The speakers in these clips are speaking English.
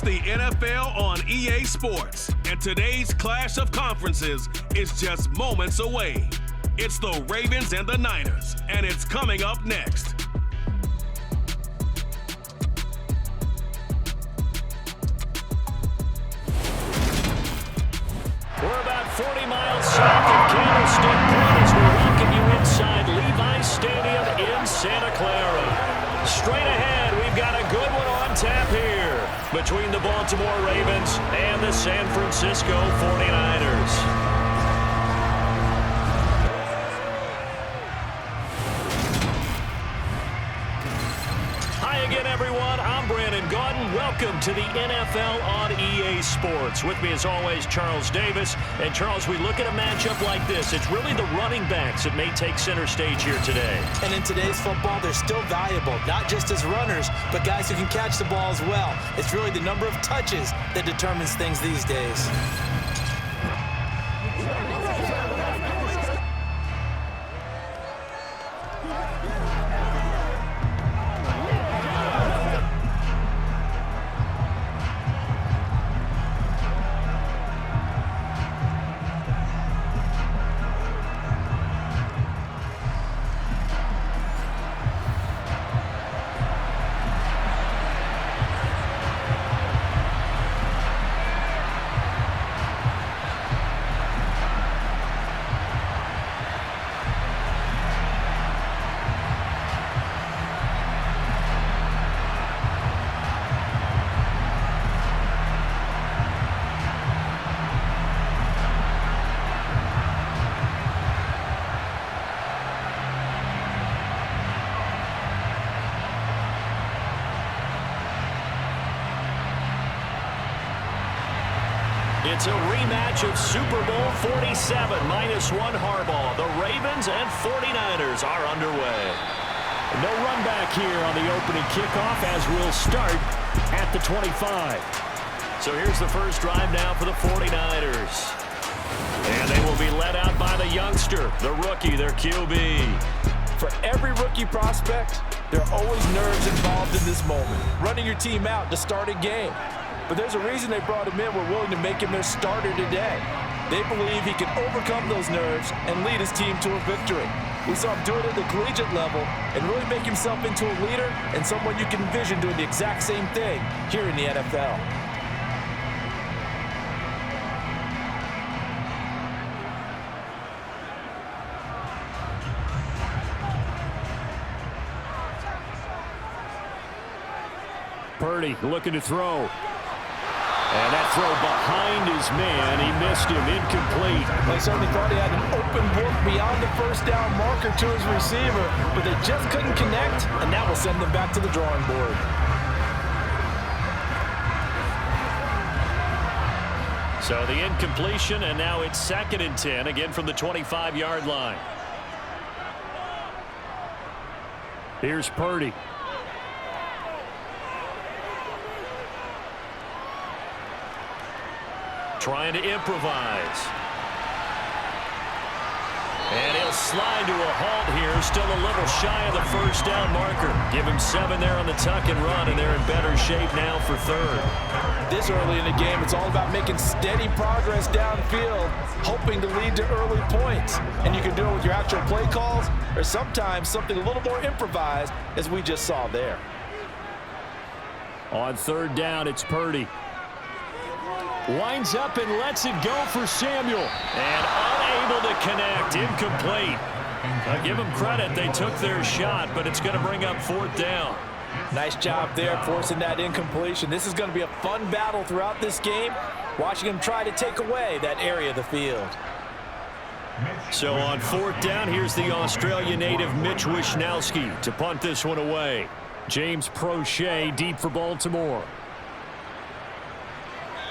It's the NFL on EA Sports, and today's clash of conferences is just moments away. It's the Ravens and the Niners, and it's coming up next. We're about 40 miles south of Candlestick Point as we welcome you inside Levi Stadium in Santa Clara. Straight ahead, we've got a good one on tap here between the Baltimore Ravens and the San Francisco 49ers. Welcome to the NFL on EA Sports. With me as always, Charles Davis. And Charles, we look at a matchup like this. It's really the running backs that may take center stage here today. And in today's football, they're still valuable, not just as runners, but guys who can catch the ball as well. It's really the number of touches that determines things these days. It's a rematch of Super Bowl 47, -1 Harbaugh. The Ravens and 49ers are underway. No run back here on the opening kickoff as we'll start at the 25. So here's the first drive now for the 49ers. And they will be led out by the youngster, the rookie, their QB. For every rookie prospect, there are always nerves involved in this moment. Running your team out to start a game. But there's a reason they brought him in. We're willing to make him their starter today. They believe he can overcome those nerves and lead his team to a victory. We saw him do it at the collegiate level and really make himself into a leader and someone you can envision doing the exact same thing here in the NFL. Purdy looking to throw. And that throw behind his man, he missed him, incomplete. They certainly thought he had an open book beyond the first down marker to his receiver, but they just couldn't connect, and that will send them back to the drawing board. So the incompletion, and now it's 2nd and 10, again from the 25-yard line. Here's Purdy. Trying to improvise. And he'll slide to a halt here. Still a little shy of the first down marker. Give him 7 there on the tuck and run, and they're in better shape now for 3rd. This early in the game, it's all about making steady progress downfield, hoping to lead to early points. And you can do it with your actual play calls, or sometimes something a little more improvised, as we just saw there. On 3rd down, it's Purdy. Winds up and lets it go for Samuel. And unable to connect. Incomplete. I'll give them credit. They took their shot, but it's going to bring up 4th down. Nice job there forcing that incompletion. This is going to be a fun battle throughout this game, watching him try to take away that area of the field. So on 4th down, here's the Australia native Mitch Wishnowsky to punt this one away. James Prochet deep for Baltimore.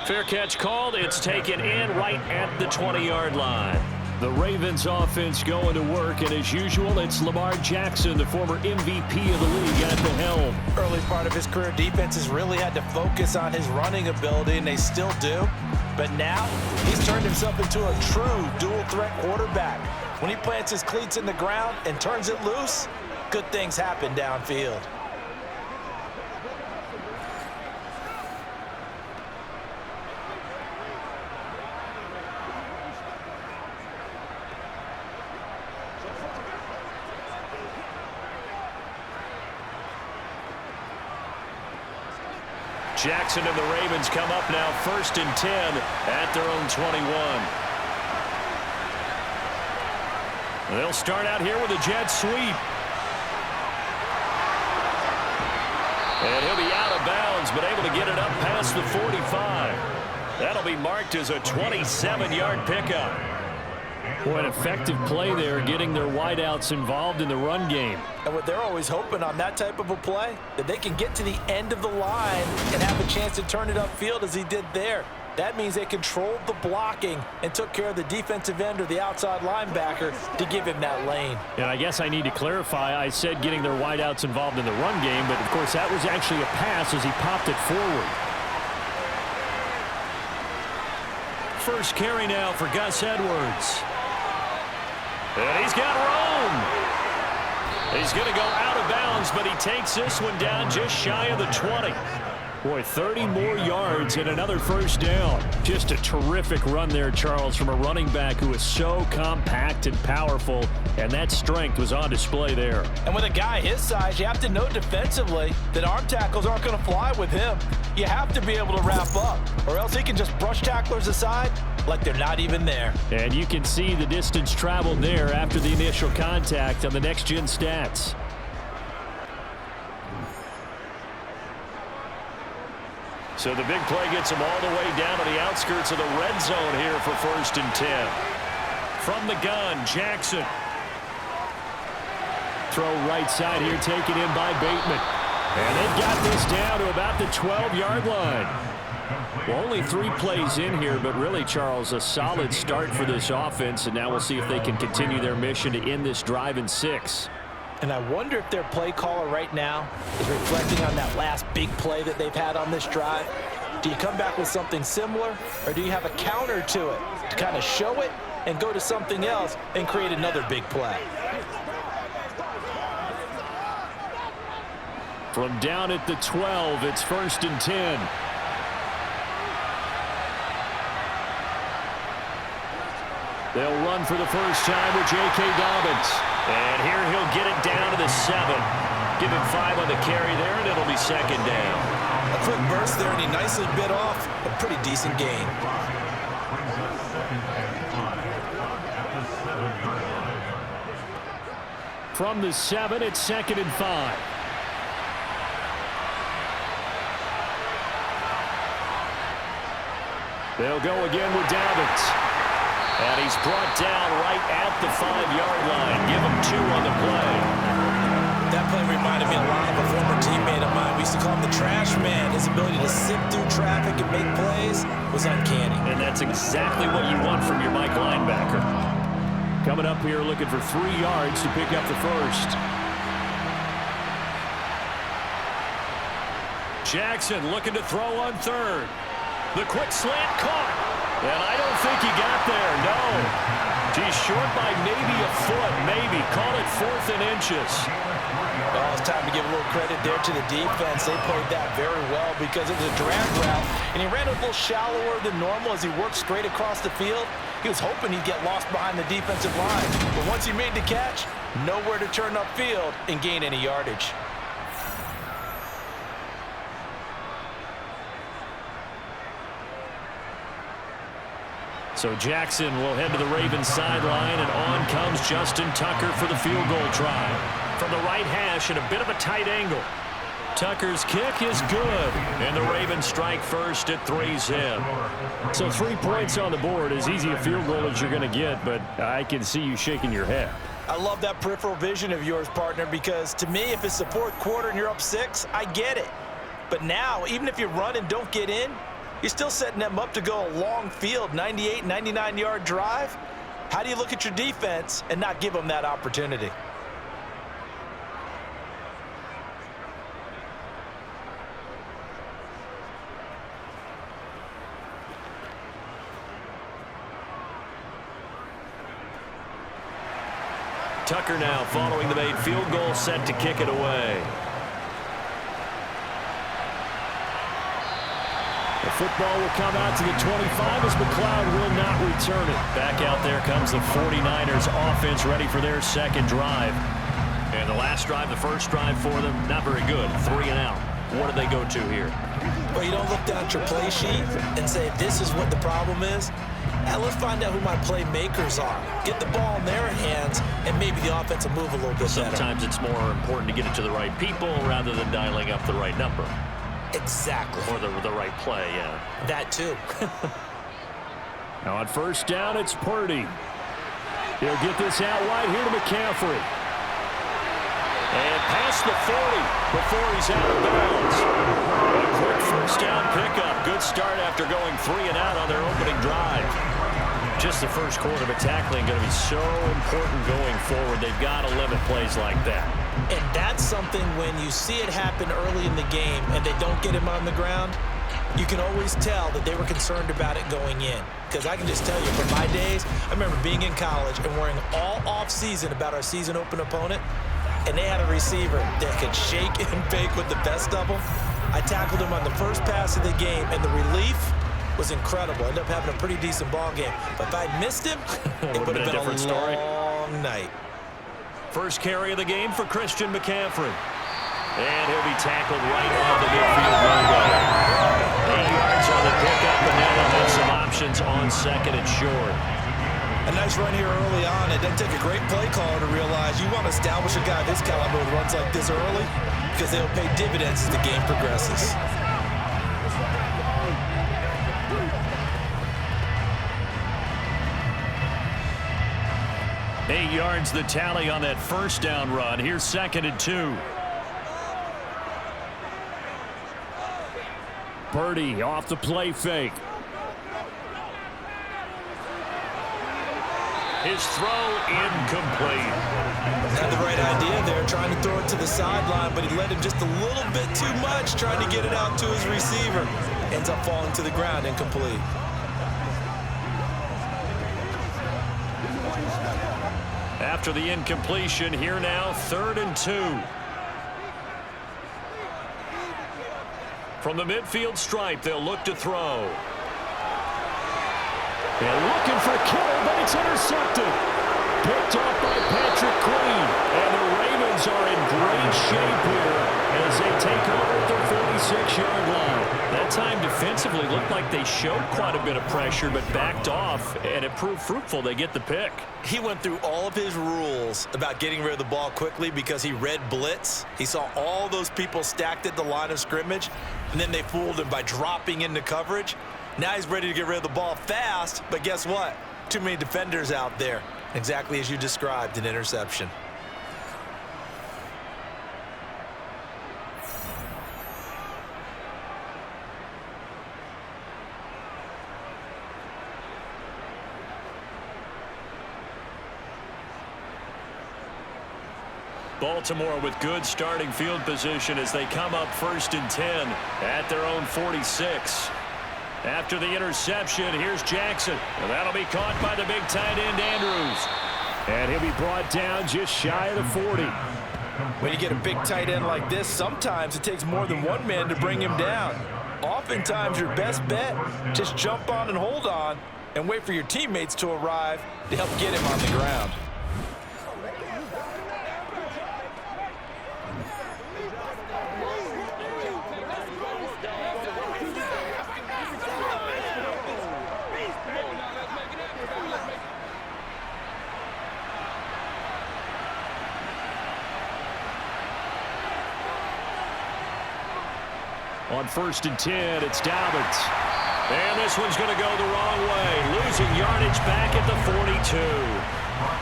Fair catch called. It's taken in right at the 20-yard line. The Ravens offense going to work, and as usual, it's Lamar Jackson, the former MVP of the league, at the helm. Early part of his career, defenses really had to focus on his running ability, and they still do. But now, he's turned himself into a true dual-threat quarterback. When he plants his cleats in the ground and turns it loose, good things happen downfield. Jackson and the Ravens come up now 1st and 10 at their own 21. They'll start out here with a jet sweep. And he'll be out of bounds, but able to get it up past the 45. That'll be marked as a 27-yard pickup. Boy, an effective play there, getting their wideouts involved in the run game. And what they're always hoping on that type of a play, that they can get to the end of the line and have a chance to turn it upfield as he did there. That means they controlled the blocking and took care of the defensive end or the outside linebacker to give him that lane. And I guess I need to clarify, I said getting their wideouts involved in the run game, but of course that was actually a pass as he popped it forward. First carry now for Gus Edwards. And he's got room. He's going to go out of bounds, but he takes this one down just shy of the 20. Boy, 30 more yards and another first down. Just a terrific run there, Charles, from a running back who is so compact and powerful, and that strength was on display there. And with a guy his size, you have to know defensively that arm tackles aren't going to fly with him. You have to be able to wrap up, or else he can just brush tacklers aside like they're not even there. And you can see the distance traveled there after the initial contact on the next-gen stats. So the big play gets him all the way down to the outskirts of the red zone here for 1st and 10. From the gun, Jackson. Throw right side here, taken in by Bateman. And they've got this down to about the 12-yard line. Well, only 3 plays in here, but really, Charles, a solid start for this offense, and now we'll see if they can continue their mission to end this drive in 6. And I wonder if their play caller right now is reflecting on that last big play that they've had on this drive. Do you come back with something similar, or do you have a counter to it to kind of show it and go to something else and create another big play? From down at the 12, it's 1st and 10. They'll run for the first time with J.K. Dobbins. And here he'll get it down to the 7. Give him 5 on the carry there, and it'll be 2nd down. A quick burst there, and he nicely bit off a pretty decent gain. From the 7, it's 2nd and 5. They'll go again with Dobbins. And he's brought down right at the 5-yard line. Give him 2 on the play. That play reminded me a lot of a former teammate of mine. We used to call him the trash man. His ability to sift through traffic and make plays was uncanny. And that's exactly what you want from your Mike linebacker. Coming up here looking for 3 yards to pick up the first. Jackson looking to throw on 3rd. The quick slant caught. And I don't think he got there, no. He's short by maybe a foot, maybe. Call it 4th and inches. Well, it's time to give a little credit there to the defense. They played that very well because it was a drag route, and he ran a little shallower than normal as he worked straight across the field. He was hoping he'd get lost behind the defensive line. But once he made the catch, nowhere to turn upfield and gain any yardage. So Jackson will head to the Ravens sideline, and on comes Justin Tucker for the field goal try. From the right hash at a bit of a tight angle. Tucker's kick is good, and the Ravens strike first at 3's him. So 3 points on the board, as easy a field goal as you're going to get, but I can see you shaking your head. I love that peripheral vision of yours, partner, because to me, if it's the 4th quarter and you're up 6, I get it. But now, even if you run and don't get in, you're still setting them up to go a long field, 98, 99-yard drive. How do you look at your defense and not give them that opportunity? Tucker now following the made field goal, set to kick it away. The football will come out to the 25 as McLeod will not return it. Back out there comes the 49ers offense ready for their 2nd drive. And the last drive, the first drive for them, not very good. 3 and out. what do they go to here? Well, you don't look down at your play sheet and say, this is what the problem is. Now let's find out who my playmakers are. Get the ball in their hands, and maybe the offense will move a little bit better. Sometimes it's more important to get it to the right people rather than dialing up the right number. Exactly. Or the right play, yeah. That too. Now on first down, it's Purdy. He'll get this out wide here to McCaffrey. And past the 40 before he's out of bounds. A quick first down pickup. Good start after going 3 and out on their opening drive. Just the first quarter, but tackling going to be so important going forward. They've got to limit plays like that. And that's something when you see it happen early in the game and they don't get him on the ground, you can always tell that they were concerned about it going in. Because I can just tell you, from my days, I remember being in college and worrying all off-season about our season open opponent, and they had a receiver that could shake and bake with the best of them. I tackled him on the first pass of the game, and the relief was incredible. Ended up having a pretty decent ball game. But if I'd missed him, it would have been a different story. Long night. First carry of the game for Christian McCaffrey. And he'll be tackled right on the midfield runway. 8 yards on the pickup, and now they'll have some options on second and short. A nice run here early on. It doesn't take a great play caller to realize you want to establish a guy this caliber with runs like this early because they'll pay dividends as the game progresses. Eight yards the tally on that first down run. Here's second and 2. Purdy off the play fake. His throw incomplete. Had the right idea there, trying to throw it to the sideline, but he led him just a little bit too much, trying to get it out to his receiver. Ends up falling to the ground, incomplete. After the incompletion, here now, 3rd and 2. From the midfield stripe, they'll look to throw. And looking for Kittle, but it's intercepted. Picked off by Patrick Queen. And the Ravens are in great shape here as they take over at their 46-yard line. That time defensively looked like they showed quite a bit of pressure, but backed off, and it proved fruitful. They get the pick. He went through all of his rules about getting rid of the ball quickly because he read blitz. He saw all those people stacked at the line of scrimmage, and then they fooled him by dropping into coverage. Now he's ready to get rid of the ball fast, but guess what? Too many defenders out there. Exactly as you described, an interception. Baltimore with good starting field position as they come up 1st and 10 at their own 46. After the interception, here's Jackson. And that'll be caught by the big tight end, Andrews. And he'll be brought down just shy of the 40. When you get a big tight end like this, sometimes it takes more than one man to bring him down. Oftentimes, your best bet, just jump on and hold on and wait for your teammates to arrive to help get him on the ground. On 1st and 10, it's Dobbins. And this one's going to go the wrong way. Losing yardage back at the 42.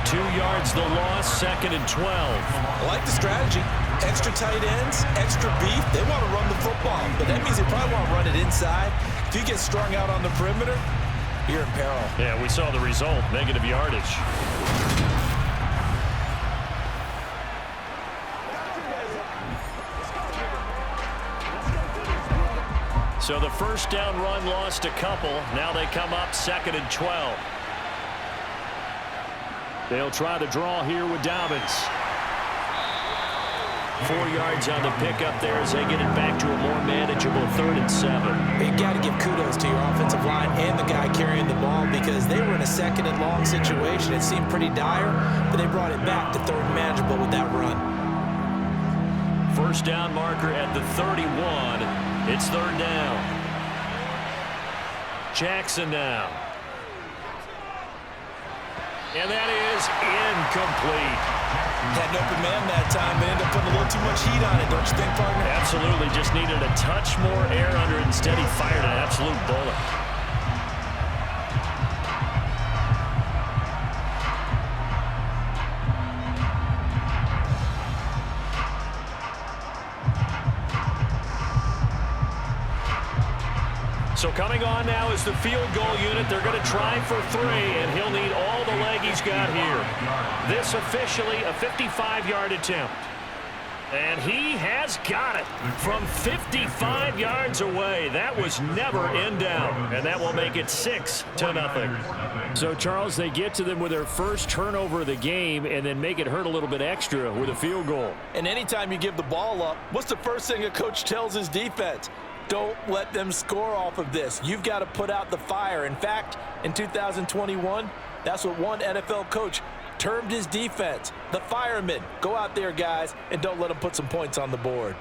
2 yards the loss, 2nd and 12. I like the strategy. Extra tight ends, extra beef. They want to run the football, but that means they probably want to run it inside. If you get strung out on the perimeter, you're in peril. Yeah, we saw the result, negative yardage. So the first down run lost a couple. Now they come up 2nd and 12. They'll try the draw here with Dobbins. 4 yards on the pickup there as they get it back to a more manageable 3rd and 7. You got to give kudos to your offensive line and the guy carrying the ball because they were in a 2nd and long situation. It seemed pretty dire, but they brought it back to 3rd and manageable with that run. first down marker at the 31. It's third down. Jackson now. And that is incomplete. Had an open man that time, but ended up putting a little too much heat on it, don't you think, partner? Absolutely. Just needed a touch more air under it. Instead, he fired an absolute bullet. So coming on now is the field goal unit. They're going to try for 3, and he'll need all the leg he's got here. This officially a 55-yard attempt. And he has got it from 55 yards away. That was never in doubt, and that will make it 6-0. So, Charles, they get to them with their first turnover of the game and then make it hurt a little bit extra with a field goal. And anytime you give the ball up, what's the first thing a coach tells his defense? Don't let them score off of this. You've got to put out the fire. In fact, in 2021, that's what one NFL coach termed his defense, the firemen. Go out there, guys, and don't let them put some points on the board.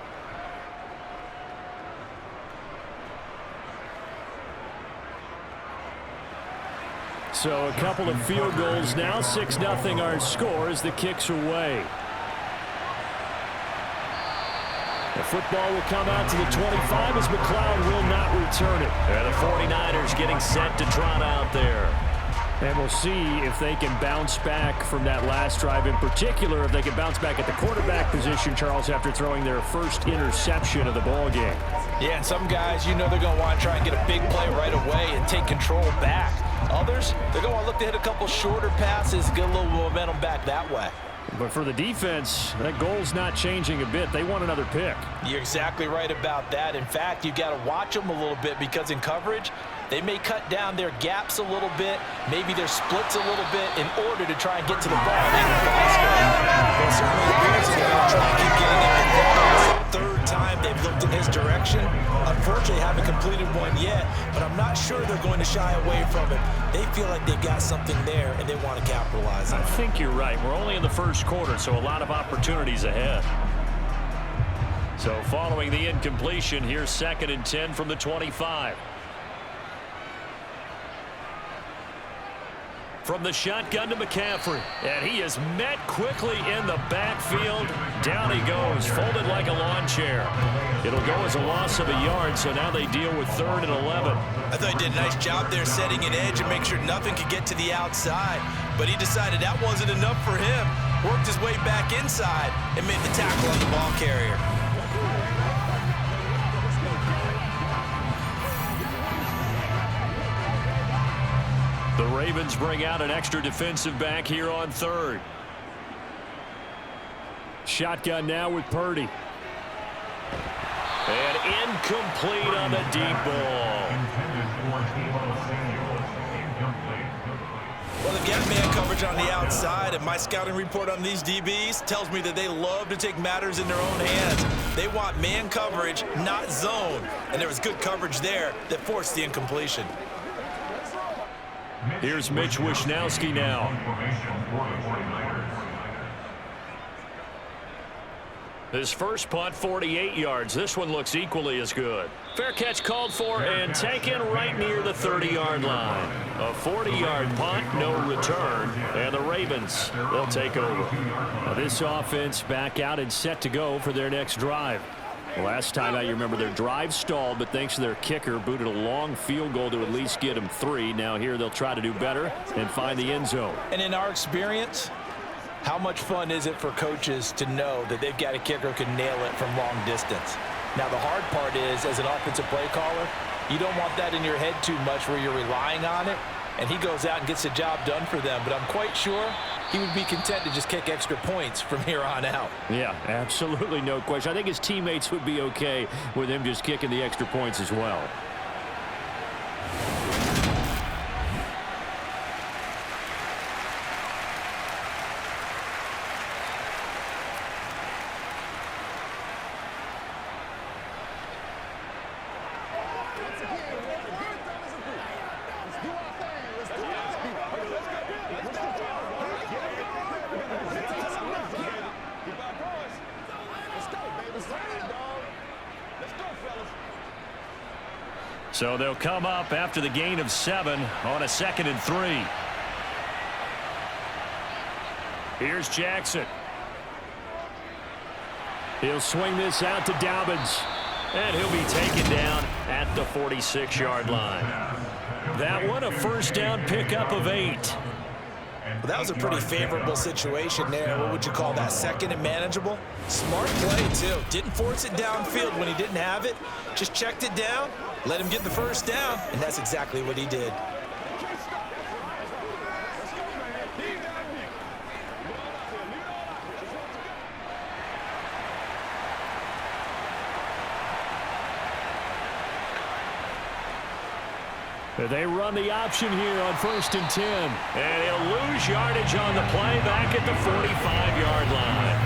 So a couple of field goals now. 6-0 our score as the kick's away. The football will come out to the 25 as McLeod will not return it. And the 49ers getting set to trot out there. And we'll see if they can bounce back from that last drive. In particular, if they can bounce back at the quarterback position, Charles, after throwing their first interception of the ball game. Yeah, and some guys, you know they're going to want to try and get a big play right away and take control back. Others, they're going to want to look to hit a couple shorter passes, get a little momentum back that way. But for the defense, that goal's not changing a bit. They want another pick. You're exactly right about that. In fact, you've got to watch them a little bit because in coverage, they may cut down their gaps a little bit, maybe their splits a little bit in order to try and get to the ball. It certainly appears they're going to try and keep getting him involved. Third time they've looked in his direction. Unfortunately, haven't completed one yet, but I'm not sure they're going to shy away from it. They feel like they've got something there, and they want to capitalize on it. I think you're right. We're only in the first quarter, so a lot of opportunities ahead. So following the incompletion, here's 2nd and 10 from the 25. From the shotgun to McCaffrey, and he is met quickly in the backfield. Down he goes, folded like a lawn chair. It'll go as a loss of a yard, so now they deal with 3rd and 11. I thought he did a nice job there setting an edge and make sure nothing could get to the outside, but he decided that wasn't enough for him. Worked his way back inside and made the tackle on the ball carrier. The Ravens bring out an extra defensive back here on 3rd. Shotgun now with Purdy. And incomplete on the deep ball. Well, they've got man coverage on the outside, and my scouting report on these DBs tells me that they love to take matters in their own hands. They want man coverage, not zone. And there was good coverage there that forced the incompletion. Here's Mitch Wishnowsky now. His first punt, 48 yards. This one looks equally as good. Fair catch called for and taken right near the 30-yard line. A 40-yard punt, no return, and the Ravens, they'll take over. Now this offense back out and set to go for their next drive. Last time out, you remember their drive stalled, but thanks to their kicker, booted a long field goal to at least get them 3. Now here they'll try to do better and find the end zone. And in our experience, how much fun is it for coaches to know that they've got a kicker who can nail it from long distance? Now the hard part is, as an offensive play caller, you don't want that in your head too much where you're relying on it, and he goes out and gets the job done for them. But I'm quite sure he would be content to just kick extra points from here on out. Yeah, absolutely no question. I think his teammates would be okay with him just kicking the extra points as well. So they'll come up after the gain of 7 on a 2nd and 3. Here's Jackson. He'll swing this out to Dobbins. And he'll be taken down at the 46-yard line. That one a first down pickup of 8. Well, that was a pretty favorable situation there. What would you call that? 2nd and manageable? Smart play, too. Didn't force it downfield when he didn't have it. Just checked it down, let him get the first down, and that's exactly what he did. They run the option here on 1st and 10. And he'll lose yardage on the play back at the 45-yard line.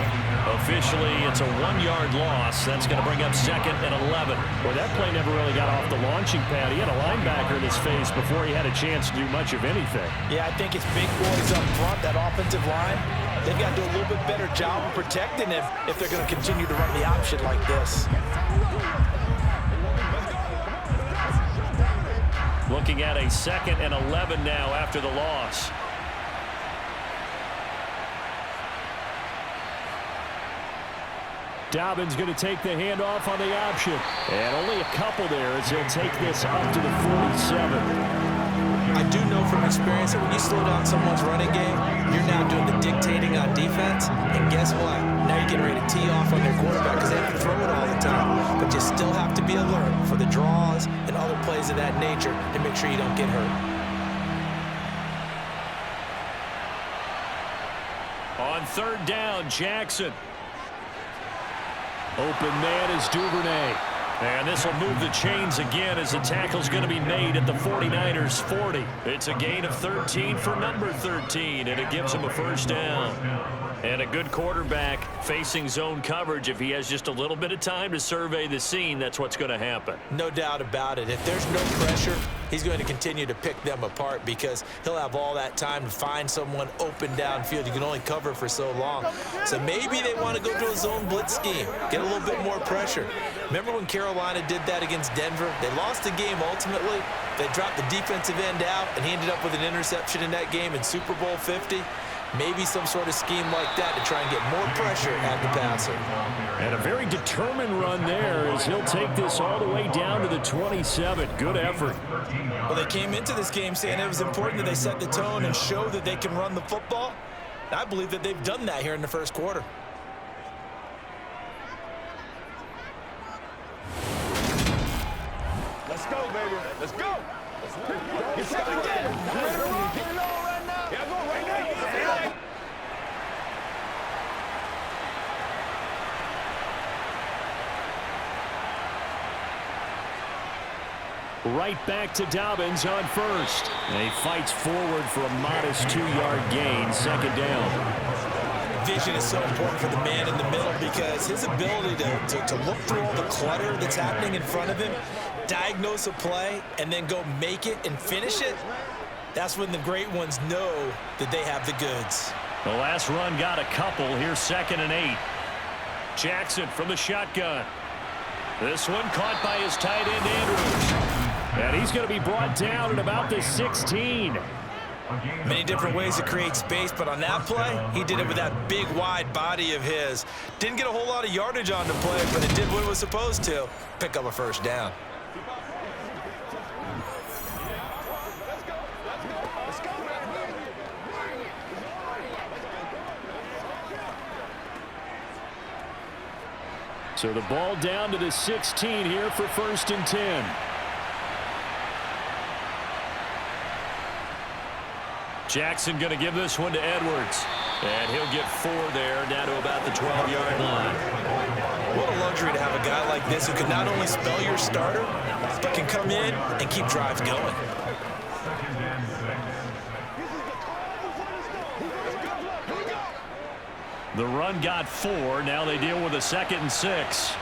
Officially, it's a 1-yard loss. That's going to bring up 2nd and 11. Well, that play never really got off the launching pad. He had a linebacker in his face before he had a chance to do much of anything. Yeah, I think it's big boys up front, that offensive line. They've got to do a little bit better job of protecting him if they're going to continue to run the option like this. Looking at a 2nd and 11 now after the loss. Dobbins going to take the handoff on the option. And only a couple there as he'll take this up to the 47. I do know from experience that when you slow down someone's running game, you're now doing the dictating on defense. And guess what? Now you're getting ready to tee off on their quarterback because they have to throw it all the time. But you still have to be alert for the draws and other plays of that nature to make sure you don't get hurt. On 3rd down, Jackson. Open man is Duvernay. And this will move the chains again as the tackle's going to be made at the 49ers 40. It's a gain of 13 for number 13, and it gives him a first down. And a good quarterback facing zone coverage. If he has just a little bit of time to survey the scene, that's what's going to happen. No doubt about it. If there's no pressure, he's going to continue to pick them apart because he'll have all that time to find someone open downfield. You can only cover for so long. So maybe they want to go to a zone blitz scheme, get a little bit more pressure. Remember when Carolina did that against Denver? They lost the game ultimately. They dropped the defensive end out, and he ended up with an interception in that game in Super Bowl 50. Maybe some sort of scheme like that to try and get more pressure at the passer. And a very determined run there as he'll take this all the way down to the 27. Good effort. Well, they came into this game saying it was important that they set the tone and show that they can run the football. I believe that they've done that here in the first quarter. Let's go, baby. Let's go. Get set again. Ready to roll? Get it on right now. Yeah, go right now. Right back to Dobbins on 1st. And he fights forward for a modest 2-yard gain, 2nd down. Vision is so important for the man in the middle because his ability to look through all the clutter that's happening in front of him, diagnose a play, and then go make it and finish it, that's when the great ones know that they have the goods. The last run got a couple. Here's 2nd and 8. Jackson from the shotgun. This one caught by his tight end, Andrews. And he's going to be brought down at about the 16. Many different ways to create space, but on that play, he did it with that big, wide body of his. Didn't get a whole lot of yardage on the play, but it did what it was supposed to, pick up a first down. So the ball down to the 16 here for 1st and 10. Jackson going to give this one to Edwards. And he'll get 4 there, down to about the 12-yard line. What a luxury to have a guy like this who can not only spell your starter, but can come in and keep drives going. The run got 4. Now they deal with a 2nd and 6.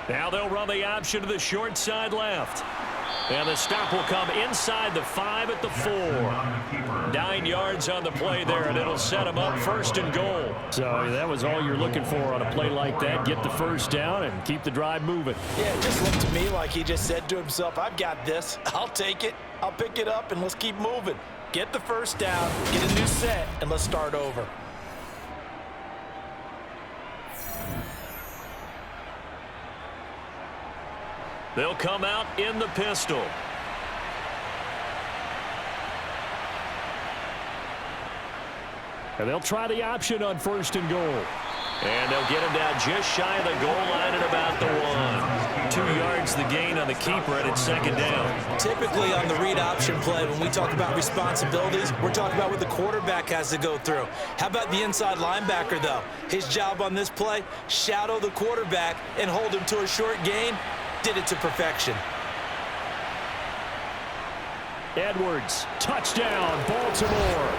Now they'll run the option to the short side left. And the stop will come inside the 5 at the 4. 9 yards on the play there, and it'll set him up 1st and goal. So that was all you're looking for on a play like that. Get the first down and keep the drive moving. Yeah, it just looked to me like he just said to himself, I've got this. I'll take it. I'll pick it up, and let's keep moving. Get the first down, get a new set, and let's start over. They'll come out in the pistol. And they'll try the option on 1st and goal. And they'll get him down just shy of the goal line at about the 1. 2 yards the gain on the keeper, and it's 2nd down. Typically on the read option play, when we talk about responsibilities, we're talking about what the quarterback has to go through. How about the inside linebacker, though? His job on this play, shadow the quarterback and hold him to a short gain. Did it to perfection. Edwards, touchdown, Baltimore.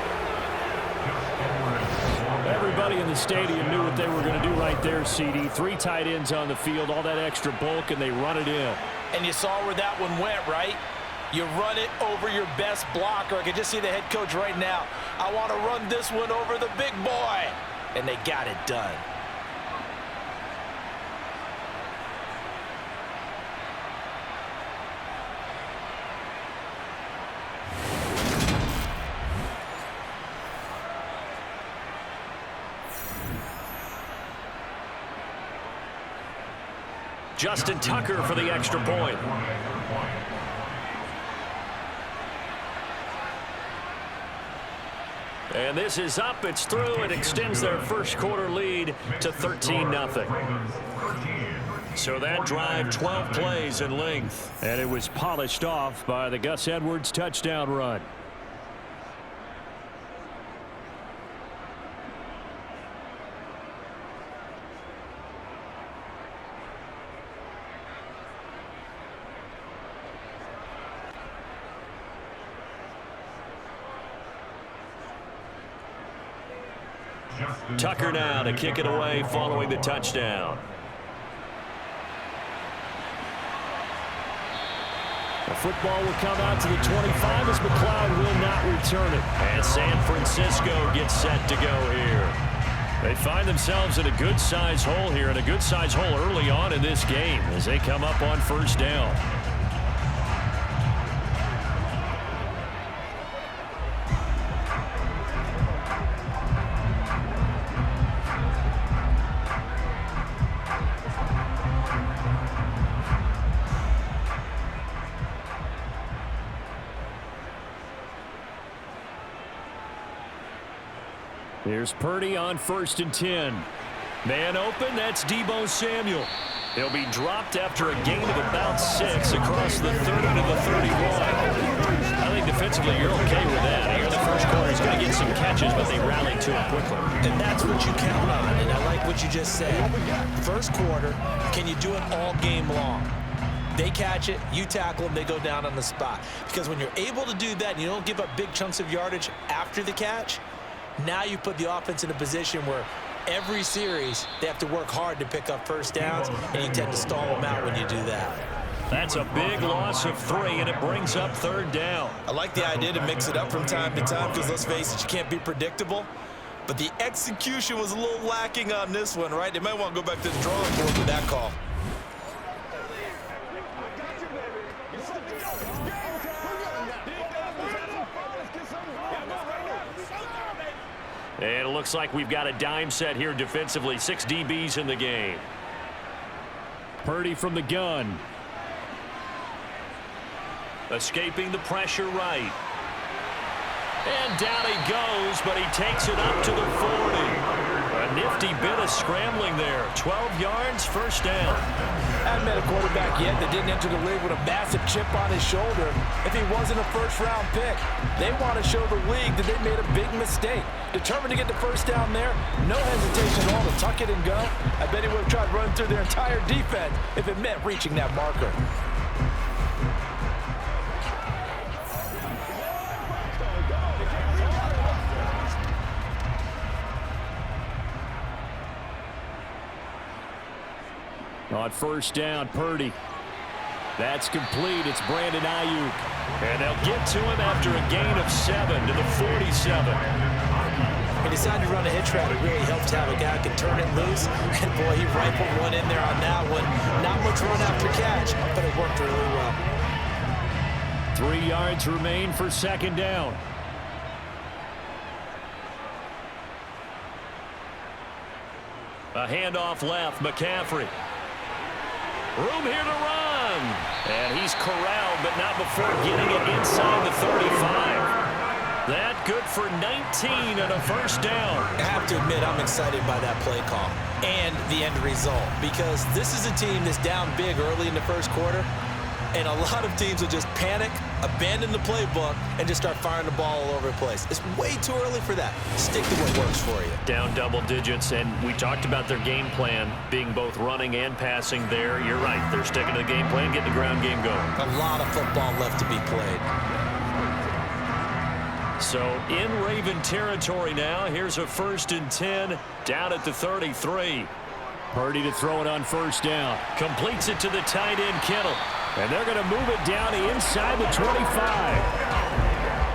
Everybody in the stadium knew what they were going to do right there, CD. 3 tight ends on the field, all that extra bulk, and they run it in. And you saw where that one went, right? You run it over your best blocker. I can just see the head coach right now. I want to run this one over the big boy. And they got it done. Justin Tucker for the extra point. And this is up. It's through. It extends their first quarter lead to 13-0. So that drive, 12 plays in length. And it was polished off by the Gus Edwards touchdown run. Tucker now to kick it away following the touchdown. The football will come out to the 25 as McLeod will not return it. And San Francisco gets set to go here. They find themselves in a good-sized hole here, and a good-sized hole early on in this game as they come up on 1st down. Here's Purdy on 1st and 10. Man open, that's Deebo Samuel. He'll be dropped after a gain of about 6 across the 30 to the 31. I think defensively you're okay with that. Here in the first quarter, he's going to get some catches, but they rallied to him quickly. And that's what you count on, and I like what you just said. First quarter, can you do it all game long? They catch it, you tackle them, they go down on the spot. Because when you're able to do that and you don't give up big chunks of yardage after the catch, now you put the offense in a position where every series they have to work hard to pick up first downs, and you tend to stall them out when you do that. That's a big loss of 3, and it brings up 3rd down. I like the idea to mix it up from time to time because, let's face it, you can't be predictable. But the execution was a little lacking on this one, right? They might want to go back to the drawing board with that call. And it looks like we've got a dime set here defensively. 6 DBs in the game. Purdy from the gun. Escaping the pressure right. And down he goes, but he takes it up to the 40. A nifty bit of scrambling there. 12 yards, 1st down. I haven't met a quarterback yet that didn't enter the league with a massive chip on his shoulder if he wasn't a first-round pick. They want to show the league that they made a big mistake. Determined to get the first down there, no hesitation at all to tuck it and go. I bet he would have tried running through their entire defense if it meant reaching that marker. On 1st down, Purdy. That's complete. It's Brandon Ayuk. And they'll get to him after a gain of 7 to the 47. He decided to run a hitch route. It really helped to have a guy who can turn it loose. And, boy, he rifled one in there on that one. Not much run after catch, but it worked really well. 3 yards remain for second down. A handoff left, McCaffrey. Room here to run. And he's corralled, but not before getting it inside the 35. That good for 19 and a first down. I have to admit, I'm excited by that play call and the end result, because this is a team that's down big early in the first quarter, and a lot of teams will just panic, abandon the playbook, and just start firing the ball all over the place. It's way too early for that. Stick to what works for you. Down double digits, and we talked about their game plan being both running and passing there. You're right. They're sticking to the game plan, getting the ground game going. A lot of football left to be played. So in Raven territory now. Here's a 1st and 10 down at the 33. Purdy to throw it on first down. Completes it to the tight end, Kittle. And they're going to move it down inside the 25.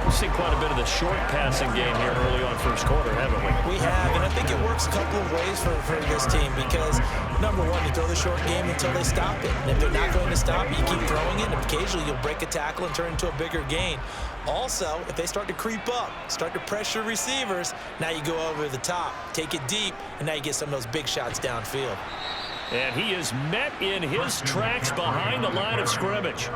We've seen quite a bit of the short passing game here early on first quarter, haven't we? We have, and I think it works a couple of ways for this team because, number one, you throw the short game until they stop it. And if they're not going to stop it, you keep throwing it, and occasionally you'll break a tackle and turn into a bigger gain. Also, if they start to creep up, start to pressure receivers, now you go over the top, take it deep, and now you get some of those big shots downfield. And he is met in his tracks behind the line of scrimmage.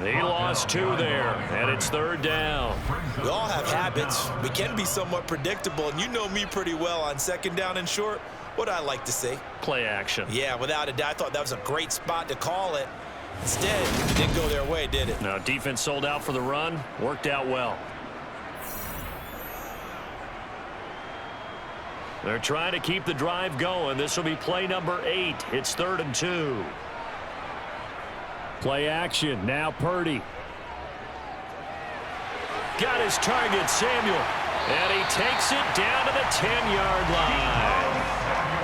He lost 2 there, and it's 3rd down. We all have habits. We can be somewhat predictable, and you know me pretty well on 2nd down and short. What I like to see? Play action. Yeah, without a doubt. I thought that was a great spot to call it. Instead, it didn't go their way, did it? No, defense sold out for the run. Worked out well. They're trying to keep the drive going. This will be play number 8. It's 3rd and 2. Play action. Now Purdy. Got his target, Samuel. And he takes it down to the 10-yard line.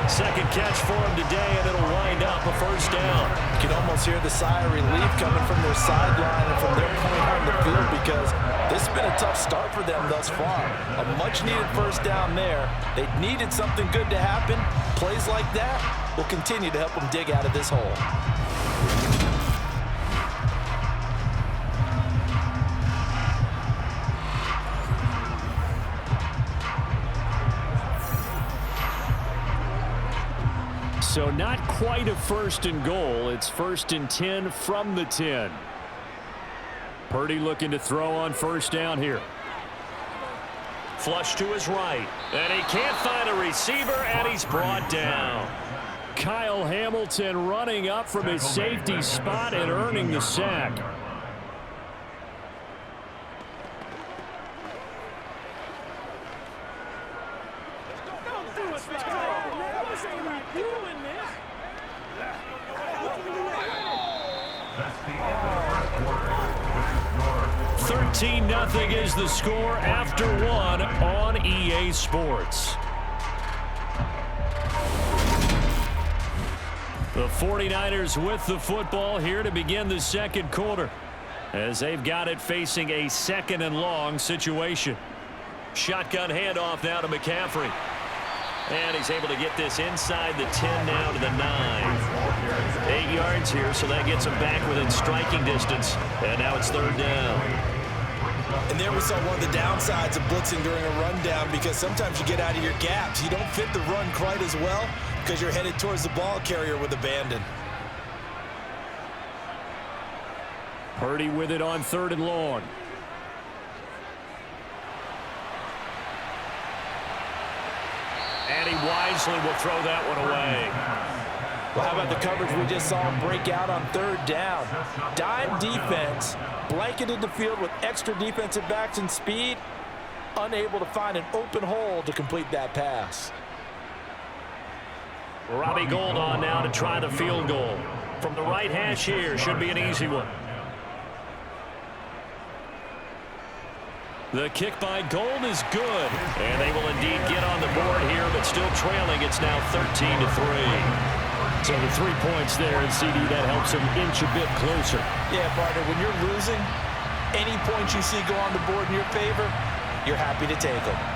Second catch for him today, and it'll wind up a first down. You can almost hear the sigh of relief coming from their sideline and from their point on the field because this has been a tough start for them thus far. A much-needed first down there. They needed something good to happen. Plays like that will continue to help them dig out of this hole. So not quite a 1st and goal. It's 1st and 10 from the 10. Purdy looking to throw on first down here. Flush to his right. And he can't find a receiver, and he's brought down. Kyle Hamilton running up from his safety spot and earning the sack. Nothing is the score after 1 on EA Sports. The 49ers with the football here to begin the second quarter as they've got it facing a 2nd and long situation. Shotgun handoff now to McCaffrey. And he's able to get this inside the 10 now to the 9. 8 yards here, so that gets him back within striking distance. And now it's 3rd down. And there we saw one of the downsides of blitzing during a rundown because sometimes you get out of your gaps. You don't fit the run quite as well because you're headed towards the ball carrier with abandon. Purdy with it on 3rd and long. And he wisely will throw that one away. Well, how about the coverage we just saw him break out on 3rd down? Dime defense, blanketed the field with extra defensive backs and speed, unable to find an open hole to complete that pass. Robbie Gould on now to try the field goal. From the right hash here, should be an easy one. The kick by Gould is good. And they will indeed get on the board here, but still trailing. It's now 13-3. So the 3 points there, and CD, that helps him inch a bit closer. Yeah, partner, when you're losing, any points you see go on the board in your favor, you're happy to take them.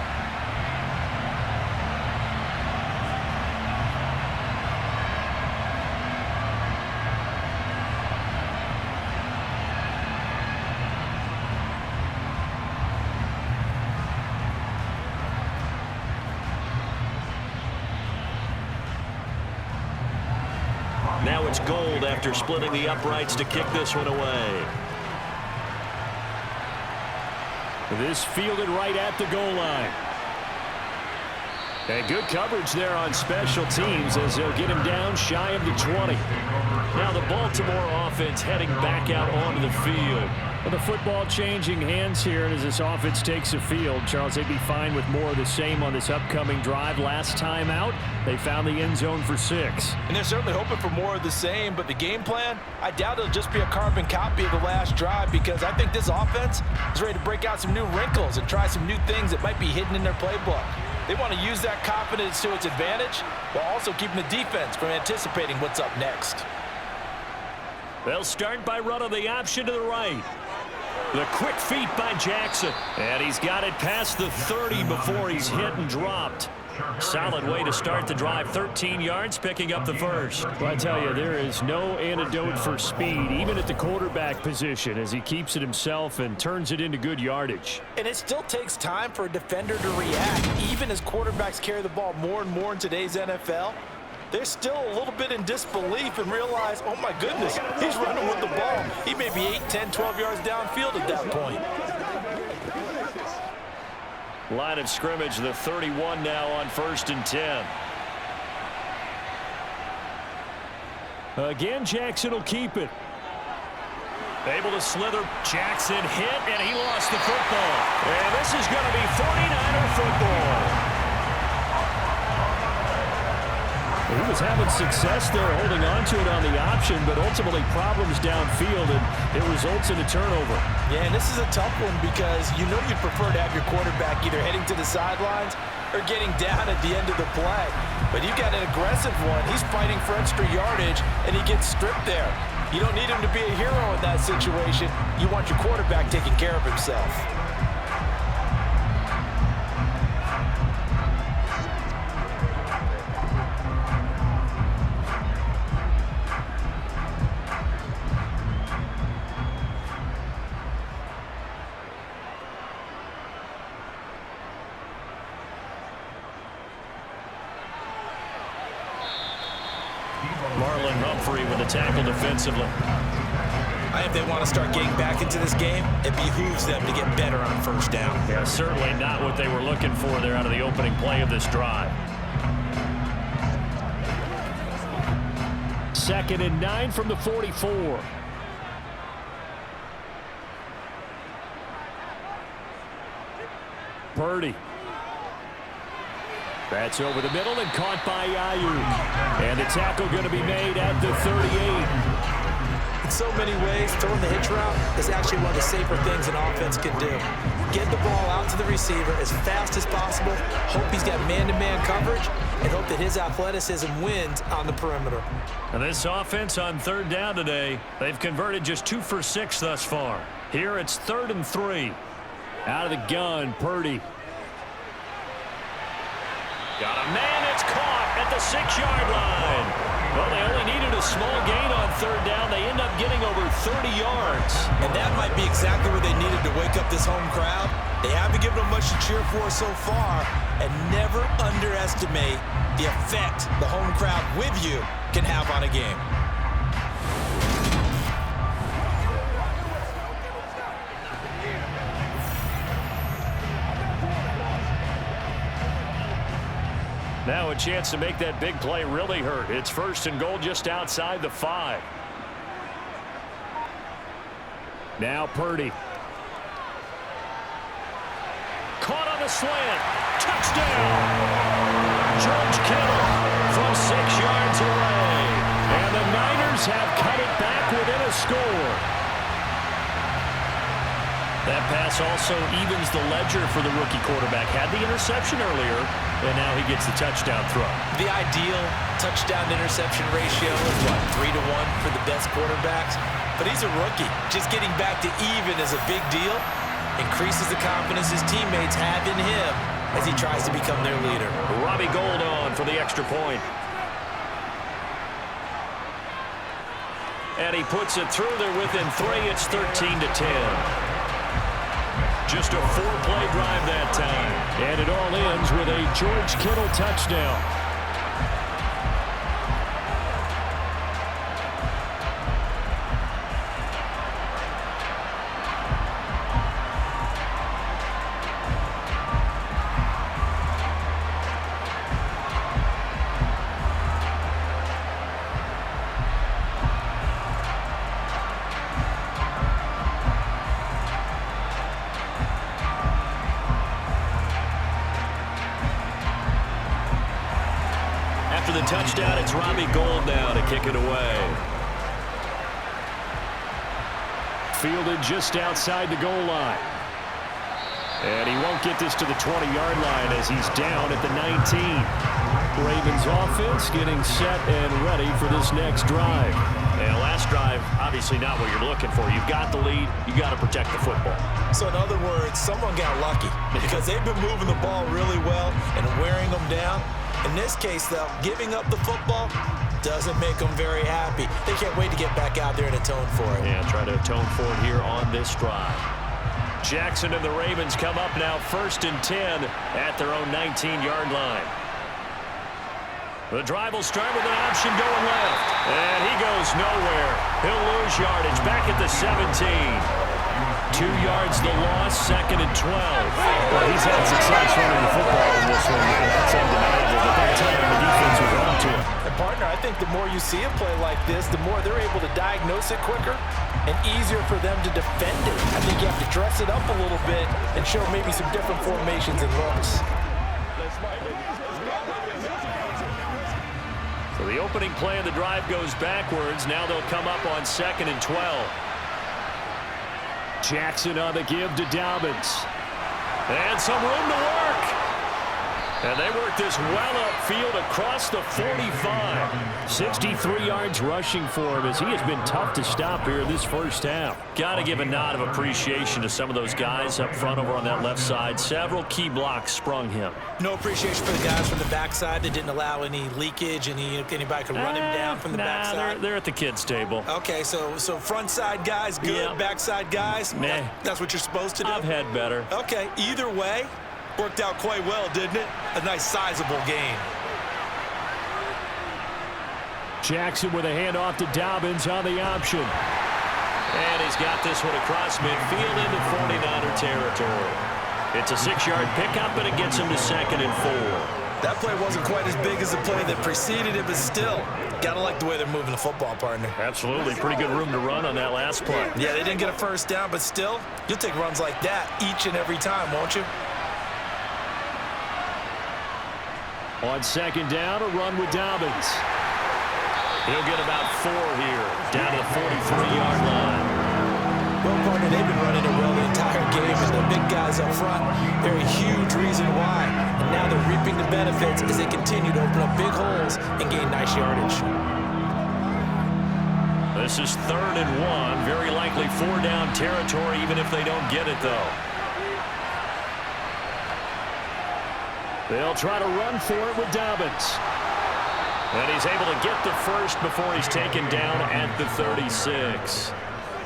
Now it's Gold after splitting the uprights to kick this one away. This fielded right at the goal line. And good coverage there on special teams as they'll get him down shy of the 20. Now the Baltimore offense heading back out onto the field. Well, the football changing hands here, and as this offense takes the field, Charles, they'd be fine with more of the same on this upcoming drive. Last time out, they found the end zone for 6. And they're certainly hoping for more of the same, but the game plan, I doubt it'll just be a carbon copy of the last drive, because I think this offense is ready to break out some new wrinkles and try some new things that might be hidden in their playbook. They want to use that confidence to its advantage while also keeping the defense from anticipating what's up next. They'll start by running the option to the right. The quick feet by Jackson. And he's got it past the 30 before he's hit and dropped. Solid way to start the drive. 13 yards, picking up the first. Well, I tell you, there is no antidote for speed, even at the quarterback position, as he keeps it himself and turns it into good yardage. And it still takes time for a defender to react, even as quarterbacks carry the ball more and more in today's NFL. They're still a little bit in disbelief and realize, oh my goodness, he's running with the ball. He may be 8, 10, 12 yards downfield at that point. Line of scrimmage, the 31 now on 1st and 10. Again, Jackson will keep it. Able to slither. Jackson hit, and he lost the football. And this is going to be 49er football. He was having success there holding on to it on the option, but ultimately problems downfield, and it results in a turnover. Yeah, and this is a tough one because you know you'd prefer to have your quarterback either heading to the sidelines or getting down at the end of the play. But you've got an aggressive one. He's fighting for extra yardage, and he gets stripped there. You don't need him to be a hero in that situation. You want your quarterback taking care of himself. With the tackle defensively. I think they want to start getting back into this game. It behooves them to get better on first down. Yeah, certainly not what they were looking for there out of the opening play of this drive. 2nd and 9 from the 44. Purdy. That's over the middle and caught by Ayuk. And the tackle going to be made at the 38. In so many ways, throwing the hitch route is actually one of the safer things an offense can do. Get the ball out to the receiver as fast as possible, hope he's got man-to-man coverage, and hope that his athleticism wins on the perimeter. And this offense on 3rd down today, they've converted just 2 for 6 thus far. Here it's 3rd and 3. Out of the gun, Purdy. Got a man, it's caught at the 6-yard line. Well, they only needed a small gain on 3rd down. They end up getting over 30 yards. And that might be exactly what they needed to wake up this home crowd. They haven't given them much to cheer for so far, and never underestimate the effect the home crowd with you can have on a game. Now a chance to make that big play really hurt. It's 1st and goal just outside the 5. Now Purdy. Caught on the slant. Touchdown. George Kittle from 6 yards away. And the Niners have cut it back within a score. That pass also evens the ledger for the rookie quarterback. Had the interception earlier, and now he gets the touchdown throw. The ideal touchdown-to-interception ratio is, what, 3-1 for the best quarterbacks? But he's a rookie. Just getting back to even is a big deal. Increases the confidence his teammates have in him as he tries to become their leader. Robbie Gould on for the extra point. And he puts it through there within 3. It's 13-10. Just a 4-play drive that time. And it all ends with a George Kittle touchdown. After the touchdown, it's Robbie Gould now to kick it away. Fielded just outside the goal line. And he won't get this to the 20-yard line as he's down at the 19. Ravens offense getting set and ready for this next drive. And last drive, obviously not what you're looking for. You've got the lead. You've got to protect the football. So in other words, someone got lucky because they've been moving the ball really well and wearing them down. In this case, though, giving up the football doesn't make them very happy. They can't wait to get back out there and atone for it. Yeah, try to atone for it here on this drive. Jackson and the Ravens come up now 1st and 10 at their own 19-yard line. The drive will start with an option going left. And he goes nowhere. He'll lose yardage back at the 17. 2 yards the loss, 2nd and 12. Well, he's had success running the football in this one, and that's undeniable. But that time the defense was on to him. And partner, I think the more you see a play like this, the more they're able to diagnose it quicker and easier for them to defend it. I think you have to dress it up a little bit and show maybe some different formations and looks. So the opening play of the drive goes backwards. Now they'll come up on 2nd and 12. Jackson on the give to Dobbins. And some room to work. And they work this well upfield across the 45. 63 yards rushing for him as he has been tough to stop here this first half. Got to give a nod of appreciation to some of those guys up front over on that left side. Several key blocks sprung him. No appreciation for the guys from the backside that didn't allow any leakage and anybody could run him down from the backside. They're at the kids' table. Okay, so front side guys good, Yep. Backside guys, Meh. That's what you're supposed to do? I've had better. Okay, either way, worked out quite well, didn't it? A nice sizable game. Jackson with a handoff to Dobbins on the option. And he's got this one across midfield into 49er territory. It's a 6-yard pickup, and it gets him to 2nd and 4. That play wasn't quite as big as the play that preceded it, but still, gotta like the way they're moving the football, partner. Absolutely. Pretty good room to run on that last play. Yeah, they didn't get a first down, but still, you'll take runs like that each and every time, won't you? On 2nd down, a run with Dobbins. He'll get about 4 here, down to the 43-yard line. Well, partner, they've been running it well the entire game, and the big guys up front, they're a huge reason why. And now they're reaping the benefits as they continue to open up big holes and gain nice yardage. This is 3rd and 1, very likely 4-down territory, even if they don't get it, though. They'll try to run for it with Dobbins. And he's able to get the first before he's taken down at the 36.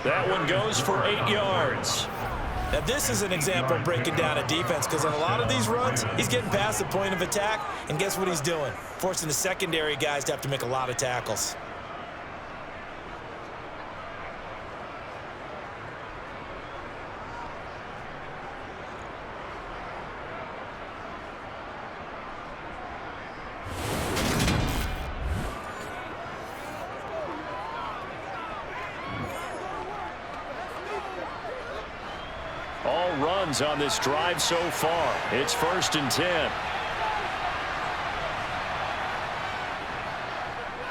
That one goes for 8 yards. Now, this is an example of breaking down a defense because on a lot of these runs, he's getting past the point of attack, and guess what he's doing? Forcing the secondary guys to have to make a lot of tackles. All runs on this drive so far. It's 1st and 10.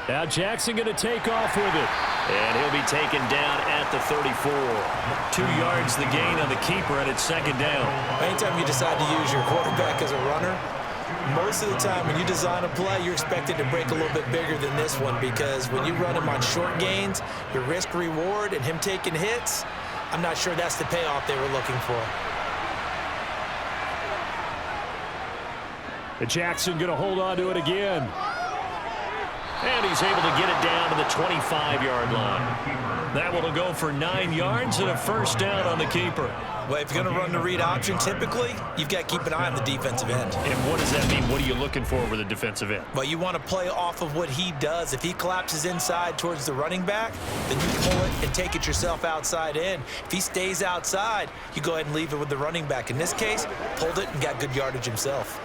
Now Jackson going to take off with it. And he'll be taken down at the 34. 2 yards the gain on the keeper, and it's second down. Anytime you decide to use your quarterback as a runner, most of the time when you design a play, you're expected to break a little bit bigger than this one, because when you run him on short gains, your risk-reward and him taking hits, I'm not sure that's the payoff they were looking for. And Jackson going to hold on to it again. And he's able to get it down to the 25-yard line. That will go for 9 yards and a first down on the keeper. Well, if you're going to run the read option, typically, you've got to keep an eye on the defensive end. And what does that mean? What are you looking for with a defensive end? Well, you want to play off of what he does. If he collapses inside towards the running back, then you pull it and take it yourself outside in. If he stays outside, you go ahead and leave it with the running back. In this case, pulled it and got good yardage himself.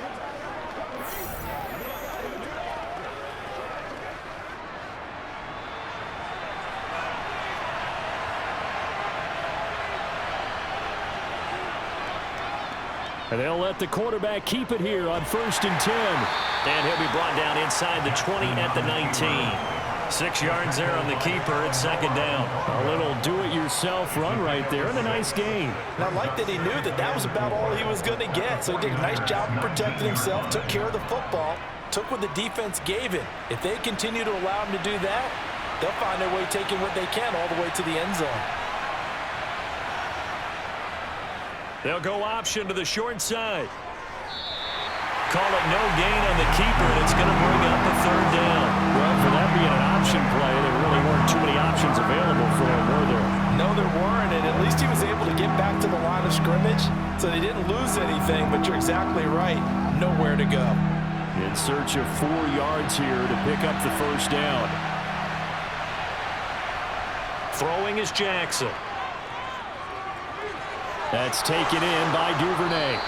And they'll let the quarterback keep it here on 1st and 10. And he'll be brought down inside the 20 at the 19. 6 yards there on the keeper. It's second down. A little do-it-yourself run right there and a nice gain. And I like that he knew that that was about all he was going to get. So he did a nice job of protecting himself, took care of the football, took what the defense gave him. If they continue to allow him to do that, they'll find their way taking what they can all the way to the end zone. They'll go option to the short side. Call it no gain on the keeper, and it's going to bring up a third down. Well, for that being an option play, there really weren't too many options available for him, were there? No, there weren't, and at least he was able to get back to the line of scrimmage, so they didn't lose anything, but you're exactly right. Nowhere to go. In search of 4 yards here to pick up the first down. Throwing is Jackson. That's taken in by Duvernay.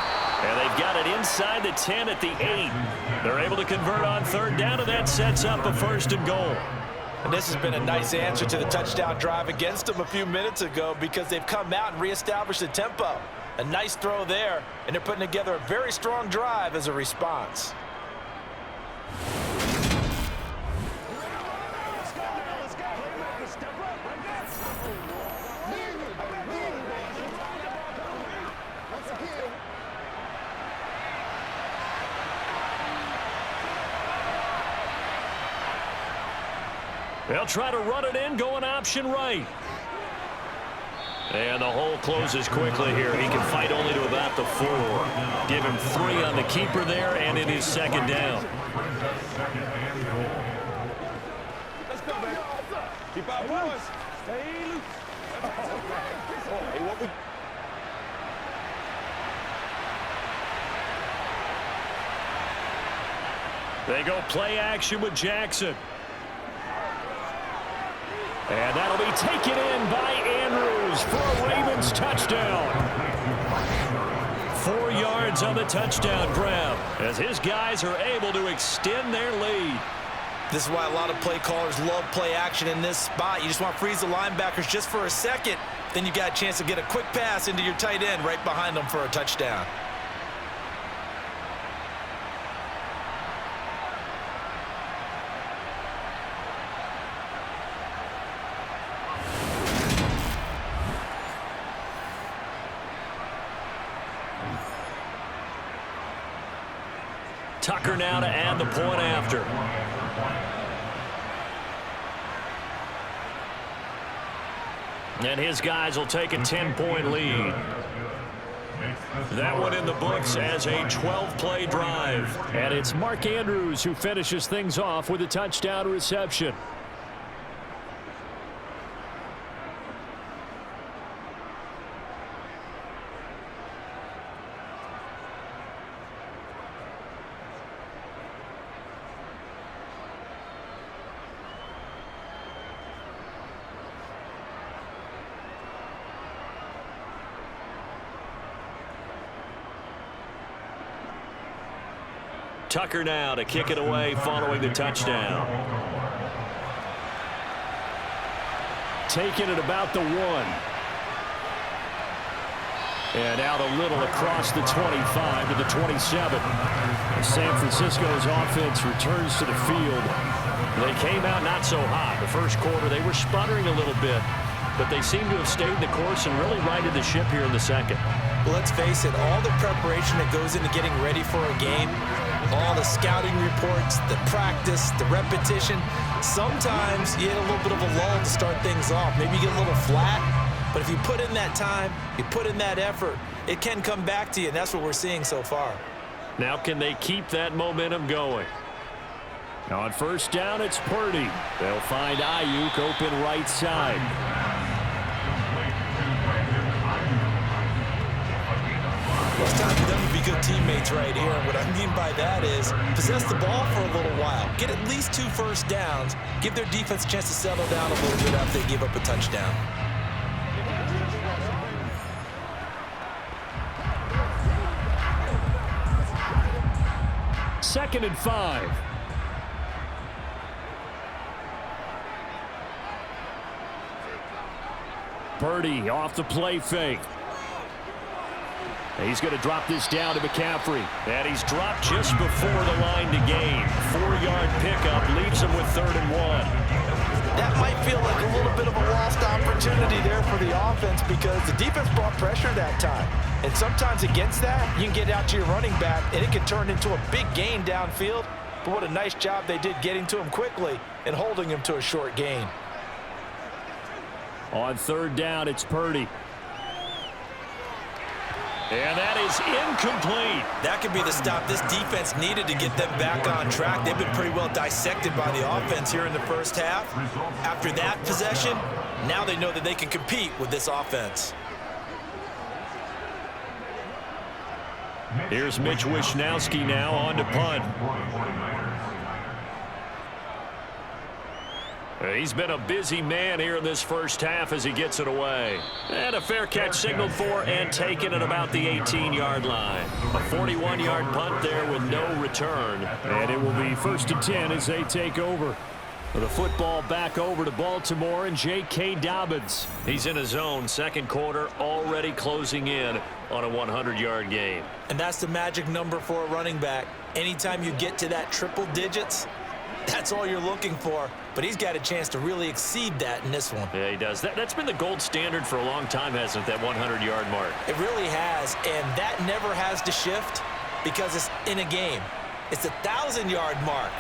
And they've got it inside the 10 at the 8. They're able to convert on third down, and that sets up a 1st and goal. And this has been a nice answer to the touchdown drive against them a few minutes ago, because they've come out and reestablished the tempo. A nice throw there, and they're putting together a very strong drive as a response. They'll try to run it in, going option right. And the hole closes quickly here. He can fight only to about the 4. Give him 3 on the keeper there, and it is second down. Let's go, man. Keep our boys. Stay loose. Hey, what we... They go play action with Jackson. And that'll be taken in by Andrews for a Ravens touchdown. 4 yards on the touchdown grab as his guys are able to extend their lead. This is why a lot of play callers love play action in this spot. You just want to freeze the linebackers just for a second. Then you got a chance to get a quick pass into your tight end right behind them for a touchdown. Tucker now to add the point after. And his guys will take a 10-point lead. That one in the books as a 12-play drive. And it's Mark Andrews who finishes things off with a touchdown reception. Tucker now to kick it away following the touchdown. Taking it about the 1. And out a little across the 25 to the 27. San Francisco's offense returns to the field. They came out not so hot. The first quarter, they were sputtering a little bit, but they seem to have stayed the course and really righted the ship here in the second. Well, let's face it, all the preparation that goes into getting ready for a game, all the scouting reports, the practice, the repetition, sometimes you get a little bit of a lull to start things off. Maybe you get a little flat, but if you put in that time, you put in that effort, it can come back to you, and that's what we're seeing so far. Now can they keep that momentum going? Now on first down, it's Purdy. They'll find Ayuk open right side. It's time for them to be good teammates right here. And what I mean by that is possess the ball for a little while. Get at least 2 first downs. Give their defense a chance to settle down a little bit after they give up a touchdown. Second and 5. Purdy off the play fake. He's going to drop this down to McCaffrey. And he's dropped just before the line to gain. 4-yard pickup leaves him with 3rd and 1. That might feel like a little bit of a lost opportunity there for the offense because the defense brought pressure that time. And sometimes against that, you can get out to your running back, and it can turn into a big gain downfield. But what a nice job they did getting to him quickly and holding him to a short gain. On 3rd down, it's Purdy. And that is incomplete. That could be the stop this defense needed to get them back on track. They've been pretty well dissected by the offense here in the first half. After that possession, now they know that they can compete with this offense. Here's Mitch Wishnowsky now on to punt. He's been a busy man here in this first half as he gets it away. And a fair catch signaled for and taken at about the 18-yard line. A 41-yard punt there with no return. And it will be 1st and 10 as they take over. The football back over to Baltimore and J.K. Dobbins. He's in his own second quarter, already closing in on a 100-yard game. And that's the magic number for a running back. Anytime you get to that triple digits, that's all you're looking for. But he's got a chance to really exceed that in this one. Yeah, he does. That's been the gold standard for a long time, hasn't it, that 100-yard mark? It really has, and that never has to shift because it's in a game. It's the 1,000-yard mark.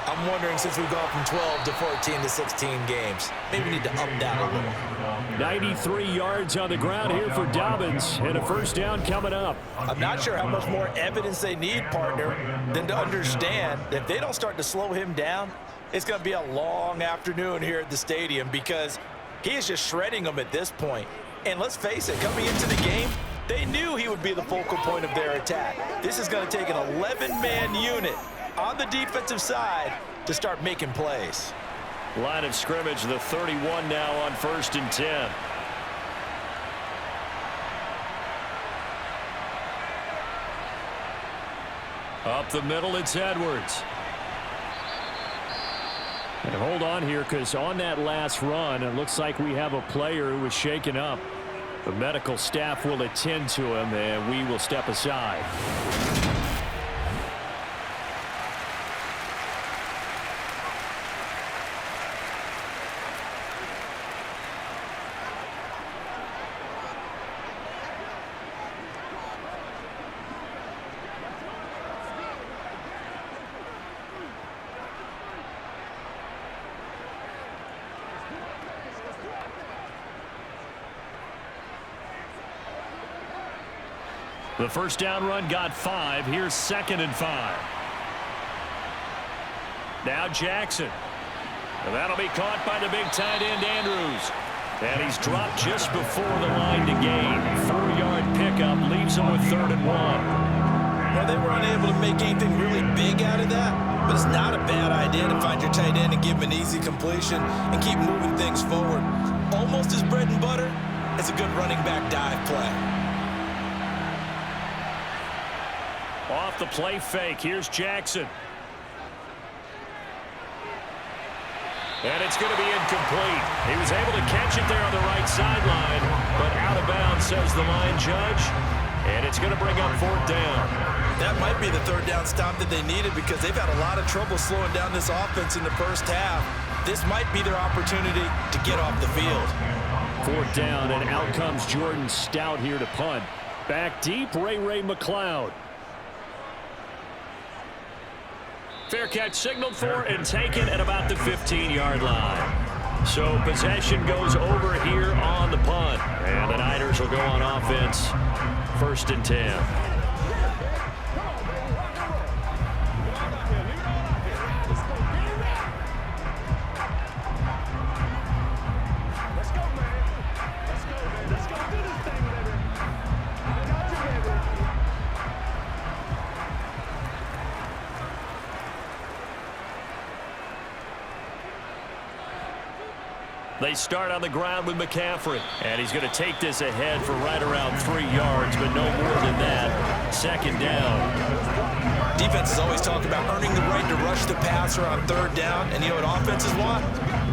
I'm wondering, since we've gone from 12 to 14 to 16 games, maybe we need to up that a little. 93 yards on the ground here for Dobbins, and a first down coming up. I'm not sure how much more evidence they need, partner, than to understand that if they don't start to slow him down, it's going to be a long afternoon here at the stadium because he is just shredding them at this point. And let's face it, coming into the game, they knew he would be the focal point of their attack. This is going to take an 11-man unit on the defensive side to start making plays. Line of scrimmage, the 31 now on 1st and 10. Up the middle, it's Edwards. And hold on here, because on that last run, it looks like we have a player who was shaken up. The medical staff will attend to him, and we will step aside. The first down run got 5. Here's 2nd and 5. Now Jackson. And that'll be caught by the big tight end, Andrews. And he's dropped just before the line to gain. 4-yard pickup leaves him with 3rd and 1. Well, they were unable to make anything really big out of that, but it's not a bad idea to find your tight end and give him an easy completion and keep moving things forward. Almost his bread and butter. It's a good running back dive play. Off the play fake, here's Jackson. And it's going to be incomplete. He was able to catch it there on the right sideline, but out of bounds, says the line judge. And it's going to bring up 4th down. That might be the 3rd down stop that they needed because they've had a lot of trouble slowing down this offense in the first half. This might be their opportunity to get off the field. 4th down, and out comes Jordan Stout here to punt. Back deep, Ray McLeod. Fair catch signaled for and taken at about the 15-yard line. So possession goes over here on the punt. And the Niners will go on offense. 1st and 10. They start on the ground with McCaffrey. And he's going to take this ahead for right around 3 yards, but no more than that. 2nd down. Defense is always talking about earning the right to rush the passer on 3rd down. And you know what offenses want?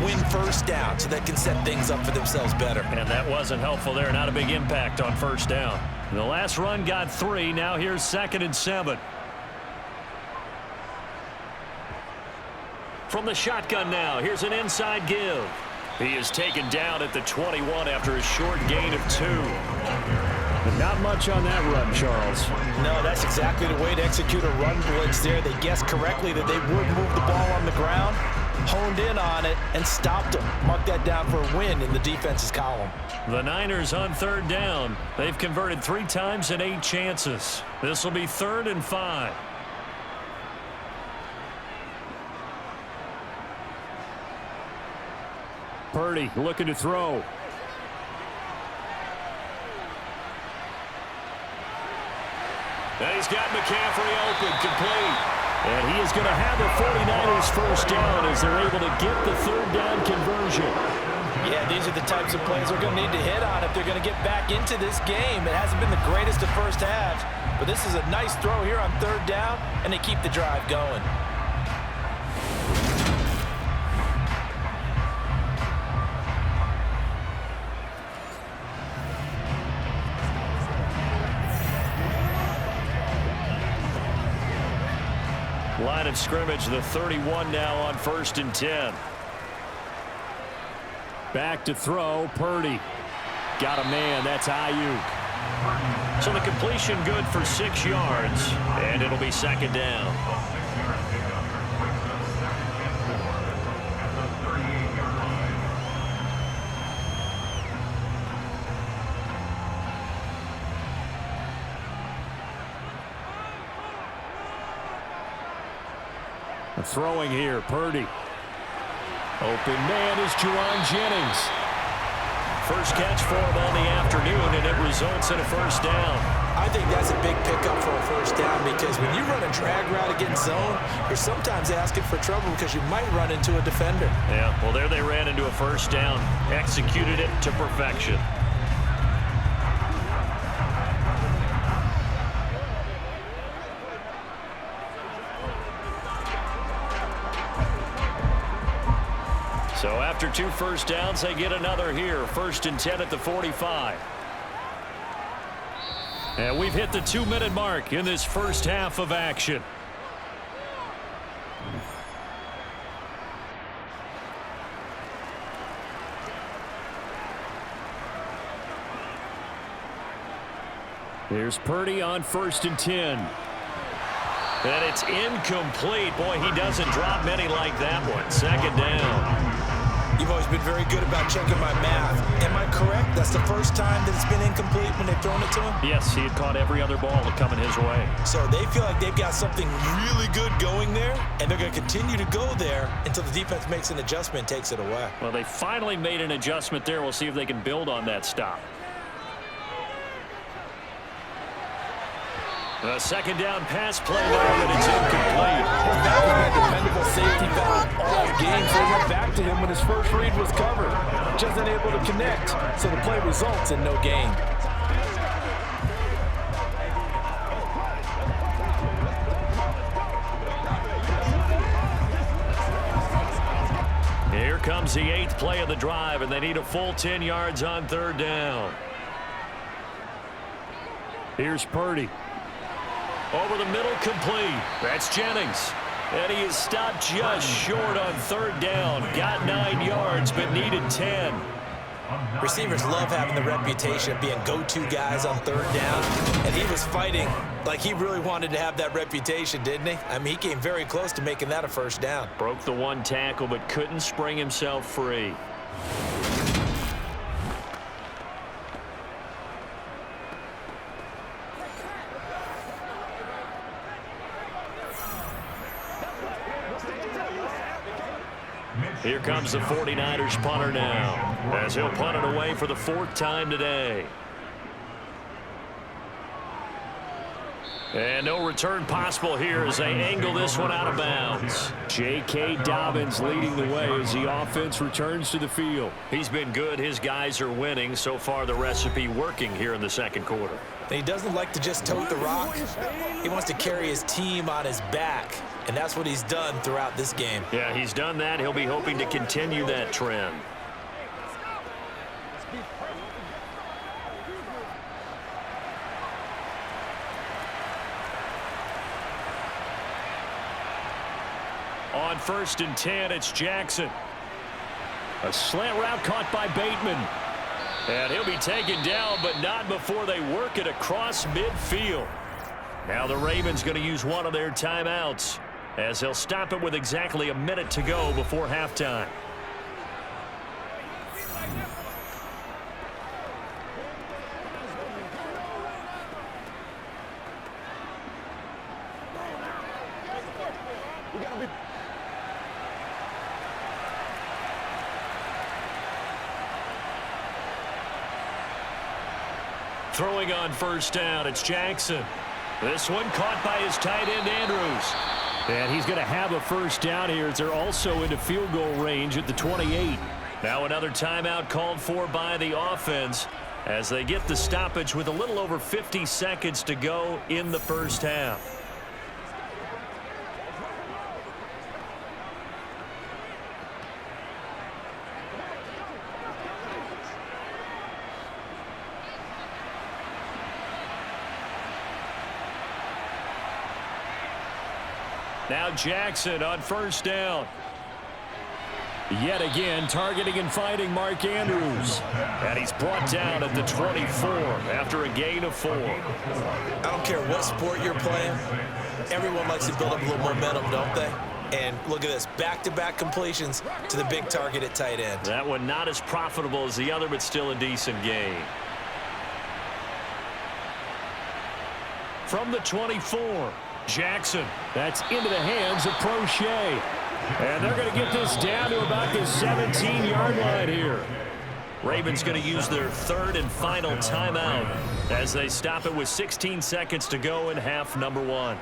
Win 1st down so they can set things up for themselves better. And that wasn't helpful there. Not a big impact on 1st down. The last run got 3. Now here's 2nd and 7. From the shotgun now, here's an inside give. He is taken down at the 21 after a short gain of 2. But not much on that run, Charles. No, that's exactly the way to execute a run blitz there. They guessed correctly that they would move the ball on the ground, honed in on it, and stopped them. Mark that down for a win in the defense's column. The Niners on 3rd down. They've converted 3 times in 8 chances. This will be 3rd and 5. Purdy looking to throw. And he's got McCaffrey open, complete. And he is going to have the 49ers 1st down as they're able to get the 3rd down conversion. Yeah, these are the types of plays they're going to need to hit on if they're going to get back into this game. It hasn't been the greatest of first halves, but this is a nice throw here on 3rd down, and they keep the drive going. Line of scrimmage, the 31 now on 1st and 10. Back to throw, Purdy. Got a man, that's Ayuk. So the completion good for 6 yards, and it'll be 2nd down. Throwing here, Purdy. Open man is Juwan Jennings. First catch for him on the afternoon, and it results in a 1st down. I think that's a big pickup for a 1st down because when you run a drag route against zone, you're sometimes asking for trouble because you might run into a defender. Yeah, well, there they ran into a 1st down. Executed it to perfection. So after 2 1st downs, they get another here. 1st and 10 at the 45. And we've hit the 2-minute mark in this first half of action. Here's Purdy on 1st and 10. And it's incomplete. Boy, he doesn't drop many like that one. 2nd down. You've always been very good about checking my math. Am I correct? That's the first time that it's been incomplete when they've thrown it to him? Yes, he had caught every other ball coming his way. So they feel like they've got something really good going there, and they're going to continue to go there until the defense makes an adjustment and takes it away. Well, they finally made an adjustment there. We'll see if they can build on that stop. A 2nd down pass play there, but it's incomplete. That was a dependable safety valve all game, so they went back to him when his first read was covered. Just unable to connect, so the play results in no gain. Here comes the 8th play of the drive, and they need a full 10 yards on 3rd down. Here's Purdy. Over the middle, complete. That's Jennings. And he is stopped just short on third down. Got 9 yards, but needed 10. Receivers love having the reputation of being go-to guys on third down, and he was fighting like he really wanted to have that reputation, didn't he? I mean, he came very close to making that a first down. Broke the one tackle, but couldn't spring himself free. Here comes the 49ers punter now, as he'll punt it away for the 4th time today. And no return possible here as they angle this one out of bounds. J.K. Dobbins leading the way as the offense returns to the field. He's been good. His guys are winning. So far, the recipe working here in the second quarter. He doesn't like to just tote the rock. He wants to carry his team on his back, and that's what he's done throughout this game. Yeah, he's done that. He'll be hoping to continue that trend. On 1st and 10, it's Jackson. A slant route caught by Bateman. And he'll be taken down, but not before they work it across midfield. Now the Ravens going to use one of their timeouts, as they'll stop it with exactly a minute to go before halftime. Throwing on 1st down, it's Jackson. This one caught by his tight end, Andrews. And he's going to have a 1st down here as they're also into field goal range at the 28. Now another timeout called for by the offense as they get the stoppage with a little over 50 seconds to go in the 1st half. Now Jackson on 1st down. Yet again, targeting and finding Mark Andrews. And he's brought down at the 24 after a gain of 4. I don't care what sport you're playing. Everyone likes to build up a little momentum, don't they? And look at this, back-to-back completions to the big target at tight end. That one not as profitable as the other, but still a decent gain. From the 24. Jackson, that's into the hands of Prochet. And they're going to get this down to about the 17-yard line here. Ravens going to use their 3rd and final timeout as they stop it with 16 seconds to go in half number 1.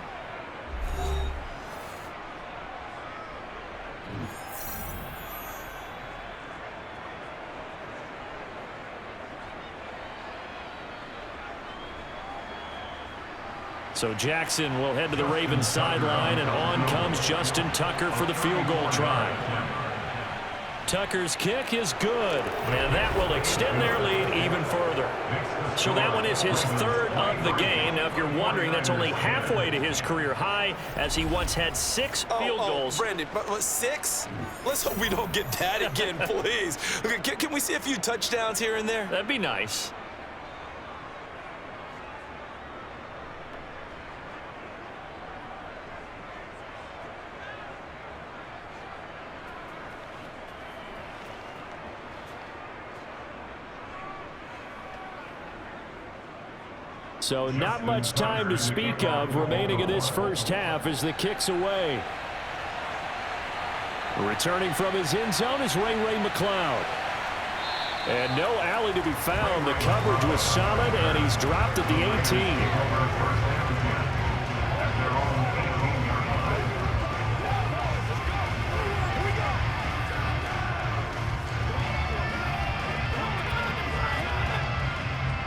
So Jackson will head to the Ravens sideline, and on comes Justin Tucker for the field goal try. Tucker's kick is good, and that will extend their lead even further. So that one is his 3rd of the game. Now, if you're wondering, that's only halfway to his career high, as he once had 6 field goals. Brandon, but 6? Let's hope we don't get that again, please. Okay, can we see a few touchdowns here and there? That'd be nice. So not much time to speak of remaining in this 1st half as the kick's away. Returning from his end zone is Ray McLeod. And no alley to be found. The coverage was solid, and he's dropped at the 18.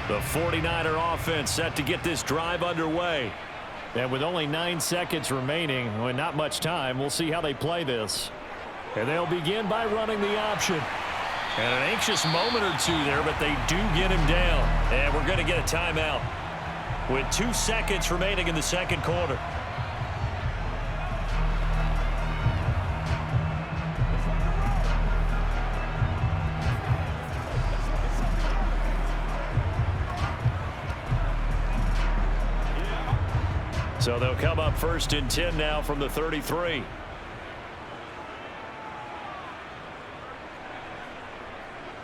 The 49er offense set to get this drive underway. And with only 9 seconds remaining, well, not much time, we'll see how they play this. And they'll begin by running the option. And an anxious moment or two there, but they do get him down. And we're going to get a timeout. with 2 seconds remaining in the second quarter. So they'll come up 1st and 10 now from the 33.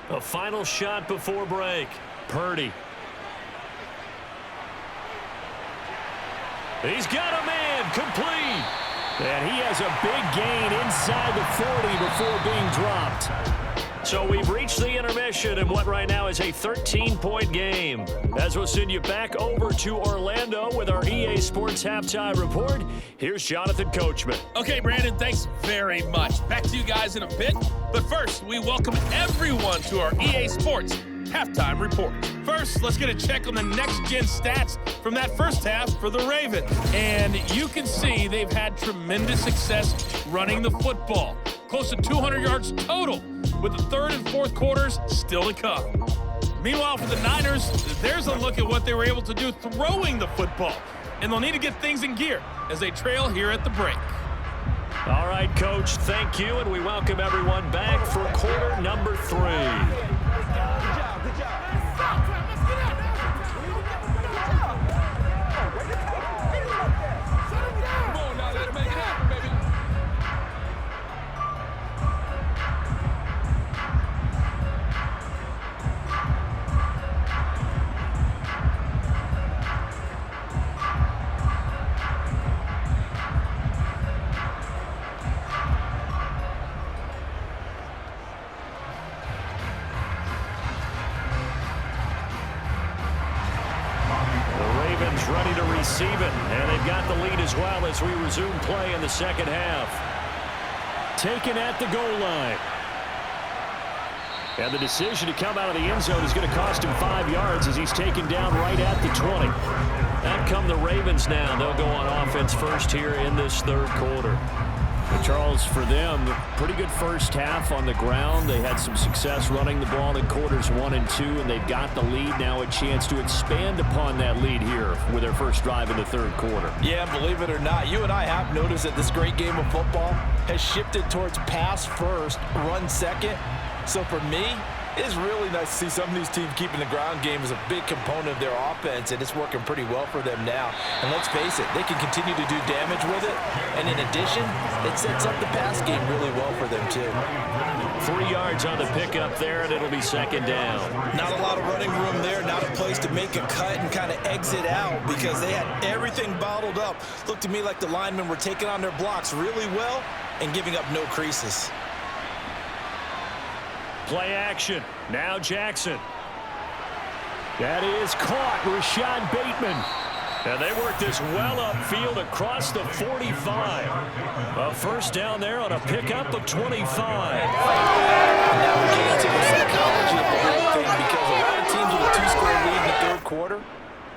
A final shot before break. Purdy. He's got a man complete. And he has a big gain inside the 40 before being dropped. So we've reached the intermission in what right now is a 13-point game. As we'll send you back over to Orlando with our EA Sports Halftime Report, here's Jonathan Coachman. Okay, Brandon, thanks very much. Back to you guys in a bit. But first, we welcome everyone to our EA Sports Halftime Report. First, let's get a check on the next-gen stats from that first half for the Ravens. And you can see they've had tremendous success running the football. Close to 200 yards total, with the third and fourth quarters still to come. Meanwhile, for the Niners, there's a look at what they were able to do throwing the football. And they'll need to get things in gear as they trail here at the break. All right, Coach, thank you, and we welcome everyone back for quarter number 3. Ready to receive it, and they've got the lead as well as we resume play in the second half. Taken at the goal line. And the decision to come out of the end zone is going to cost him 5 yards as he's taken down right at the 20. Out come the Ravens now. They'll go on offense first here in this third quarter. But Charles, for them, pretty good first half on the ground. They had some success running the ball in quarters 1 and 2, and they've got the lead now, a chance to expand upon that lead here with their first drive in the third quarter. Yeah, believe it or not, you and I have noticed that this great game of football has shifted towards pass first, run second. So for me, it's really nice to see some of these teams keeping the ground game as a big component of their offense, and it's working pretty well for them now. And let's face it, they can continue to do damage with it, and in addition, it sets up the pass game really well for them too. 3 yards on the pickup there, and it'll be second down. Not a lot of running room there, not a place to make a cut and kind of exit out because they had everything bottled up. Looked to me like the linemen were taking on their blocks really well and giving up no creases. Play action. Now Jackson. That is caught. Rashad Bateman. And they work this well upfield across the 45. A first down there on a pickup of 25. Now we get into the psychology of the whole thing because a lot of teams with a 2-score lead in the third quarter,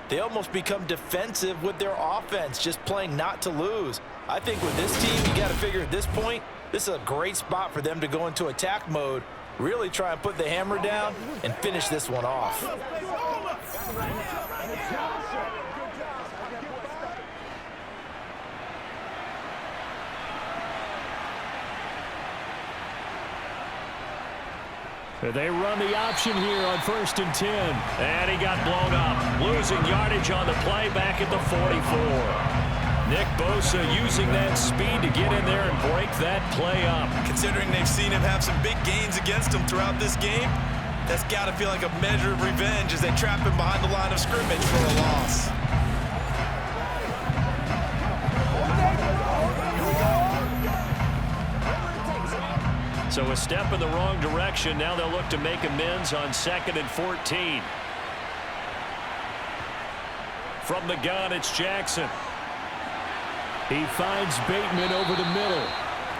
they almost become defensive with their offense, just playing not to lose. I think with this team, you got to figure at this point, this is a great spot for them to go into attack mode, really try and put the hammer down and finish this one off. They run the option here on 1st and 10. And he got blown up. Losing yardage on the play back at the 44. Nick Bosa using that speed to get in there and break that play up. Considering they've seen him have some big gains against him throughout this game, that's got to feel like a measure of revenge as they trap him behind the line of scrimmage for a loss. So a step in the wrong direction. Now they'll look to make amends on 2nd and 14. From the gun, it's Jackson. He finds Bateman over the middle.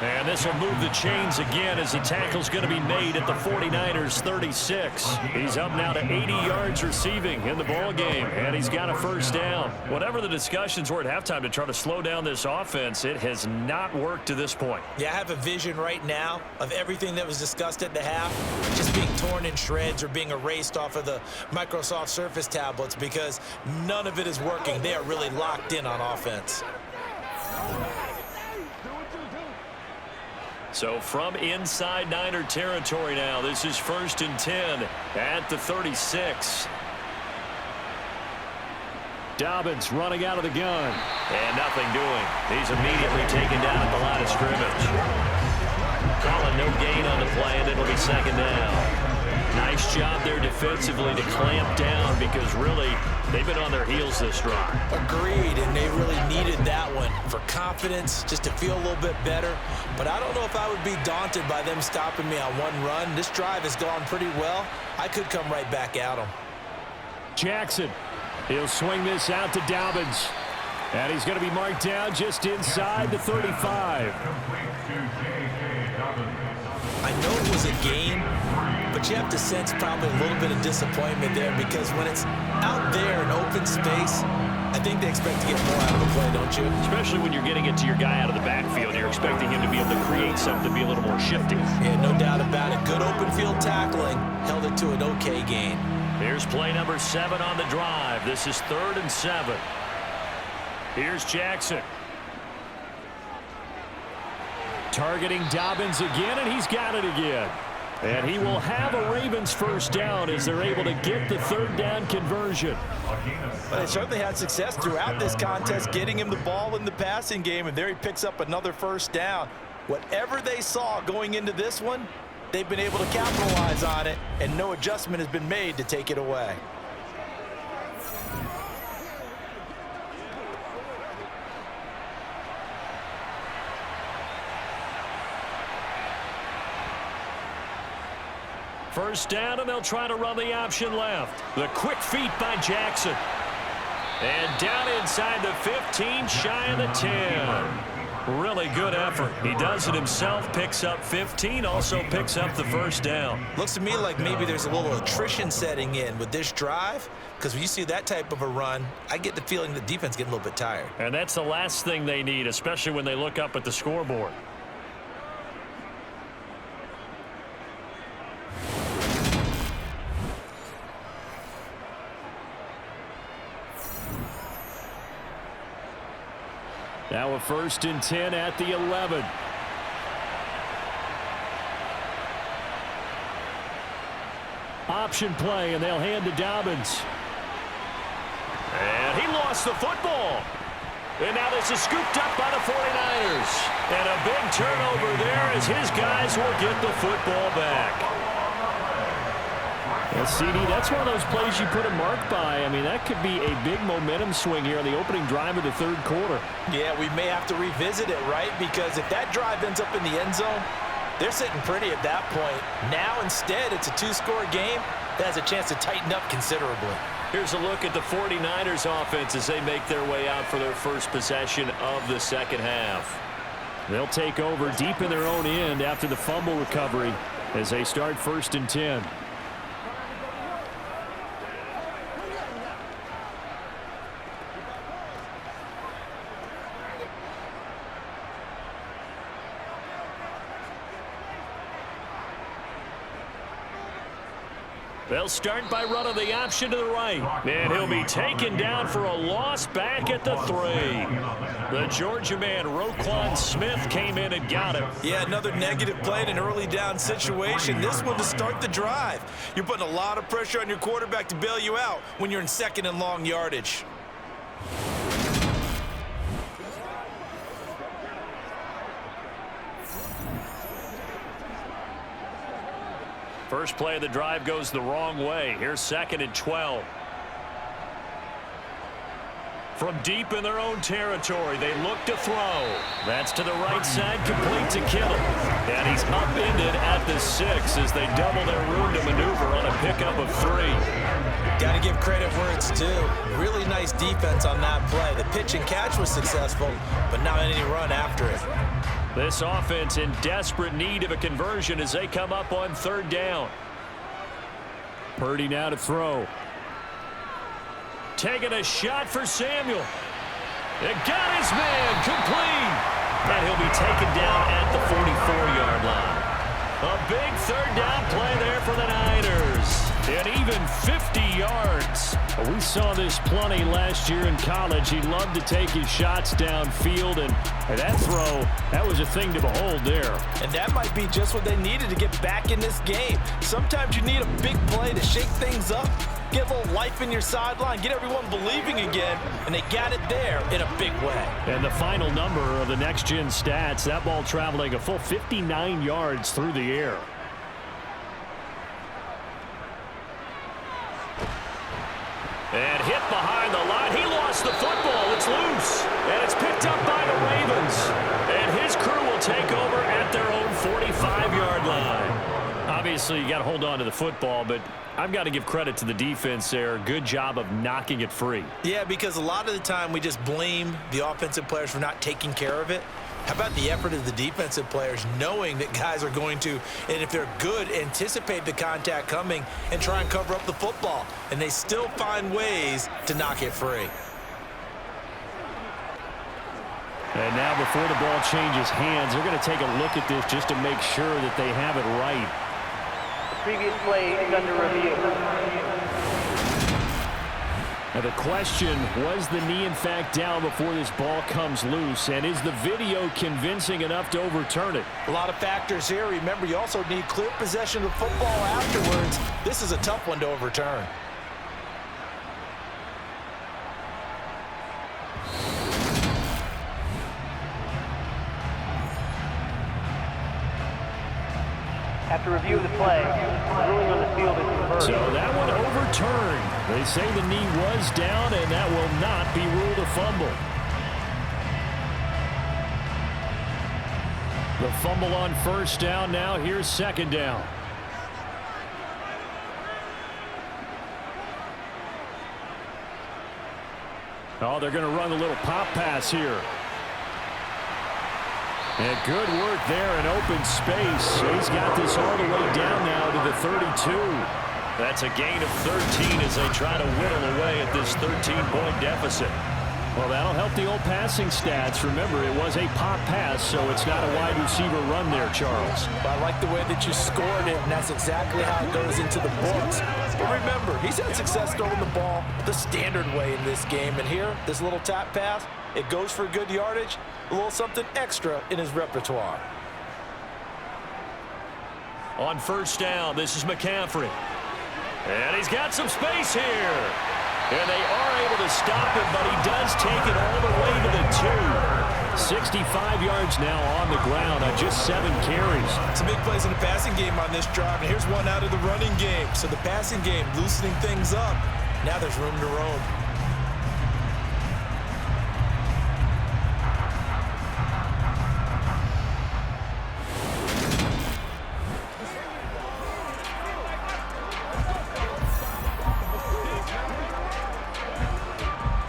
And this will move the chains again as the tackle's going to be made at the 49ers 36. He's up now to 80 yards receiving in the ball game, and he's got a first down. Whatever the discussions were at halftime to try to slow down this offense, it has not worked to this point. Yeah, I have a vision right now of everything that was discussed at the half just being torn in shreds or being erased off of the Microsoft Surface tablets because none of it is working. They are really locked in on offense. So from inside Niner territory now, this is 1st and 10 at the 36. Dobbins running out of the gun. And nothing doing. He's immediately taken down at the line of scrimmage. Calling no gain on the play, and it'll be 2nd down. Nice job there defensively to clamp down because really they've been on their heels this drive. Agreed, and they really needed that one for confidence, just to feel a little bit better. But I don't know if I would be daunted by them stopping me on one run. This drive has gone pretty well. I could come right back at them. Jackson, he'll swing this out to Dobbins. And he's going to be marked down just inside the 35. I know it was a game, but you have to sense probably a little bit of disappointment there because when it's out there in open space, I think they expect to get more out of the play, don't you? Especially when you're getting it to your guy out of the backfield. You're expecting him to be able to create something, to be a little more shifty. Yeah, no doubt about it. Good open field tackling. Held it to an okay gain. Here's play number 7 on the drive. This is 3rd and 7. Here's Jackson. Targeting Dobbins again, and he's got it again. And he will have a Ravens first down as they're able to get the 3rd down conversion. But they certainly had success throughout this contest, getting him the ball in the passing game, and there he picks up another first down. Whatever they saw going into this one, they've been able to capitalize on it, and no adjustment has been made to take it away. First down, and they'll try to run the option left. The quick feet by Jackson. And down inside the 15, shy of the 10. Really good effort. He does it himself, picks up 15, also picks up the first down. Looks to me like maybe there's a little attrition setting in with this drive, because when you see that type of a run, I get the feeling the defense getting a little bit tired. And that's the last thing they need, especially when they look up at the scoreboard. Now a 1st and 10 at the 11. Option play, and they'll hand to Dobbins. And he lost the football. And now this is scooped up by the 49ers. And a big turnover there as his guys will get the football back. Well, CD, that's one of those plays you put a mark by. I mean, that could be a big momentum swing here on the opening drive of the 3rd quarter. Yeah, we may have to revisit it, right? Because if that drive ends up in the end zone, they're sitting pretty at that point. Now, instead, it's a 2-score game that has a chance to tighten up considerably. Here's a look at the 49ers offense as they make their way out for their first possession of the 2nd half. They'll take over deep in their own end after the fumble recovery as they start 1st and 10. They'll start by running the option to the right. And he'll be taken down for a loss back at the 3. The Georgia man, Roquan Smith, came in and got him. Yeah, another negative play in an early down situation. This one to start the drive. You're putting a lot of pressure on your quarterback to bail you out when you're in 2nd and long yardage. First play of the drive goes the wrong way. Here's 2nd and 12. From deep in their own territory, they look to throw. That's to the right side, complete to Kittle. And he's upended at the 6 as they double their room to maneuver on a pickup of 3. Got to give credit where it's due. Really nice defense on that play. The pitch and catch was successful, but not any run after it. This offense in desperate need of a conversion as they come up on 3rd down. Purdy now to throw. Taking a shot for Samuel. It got his man complete. And he'll be taken down at the 44-yard line. A big 3rd down play there for the Niners. And even 50 yards. We saw this plenty last year in college. He loved to take his shots downfield, and that throw, that was a thing to behold there. And that might be just what they needed to get back in this game. Sometimes you need a big play to shake things up, get a little life in your sideline, get everyone believing again, and they got it there in a big way. And the final number of the next-gen stats, that ball traveling a full 59 yards through the air. And hit behind the line. He lost the football. It's loose. And it's picked up by the Ravens. And his crew will take over at their own 45-yard line. Obviously, you got to hold on to the football, but I've got to give credit to the defense there. Good job of knocking it free. Yeah, because a lot of the time we just blame the offensive players for not taking care of it. How about the effort of the defensive players knowing that guys are going to, and if they're good, anticipate the contact coming and try and cover up the football. And they still find ways to knock it free. And now before the ball changes hands, they're going to take a look at this just to make sure that they have it right. The previous play is under review. Now the question, was the knee in fact down before this ball comes loose? And is the video convincing enough to overturn it? A lot of factors here. Remember, you also need clear possession of football afterwards. This is a tough one to overturn. After review of the play, ruling on the field is reversed. So that one overturned. They say the knee was down, and that will not be ruled a fumble. The fumble on 1st down. Now here's 2nd down. Oh, they're going to run a little pop pass here. And good work there in open space. He's got this all the way down now to the 32. That's a gain of 13 as they try to whittle away at this 13-point deficit. Well, that'll help the old passing stats. Remember, it was a pop pass, so it's not a wide receiver run there, Charles. I like the way that you scored it, and that's exactly how it goes into the books. But remember, he's had success throwing the ball the standard way in this game. And here, this little tap pass, it goes for good yardage, a little something extra in his repertoire. On 1st down, this is McCaffrey. And he's got some space here. And they are able to stop him, but he does take it all the way to the 2. 65 yards now on the ground on just 7 carries. Some big plays in the passing game on this drive, and here's one out of the running game. So the passing game loosening things up. Now there's room to roam.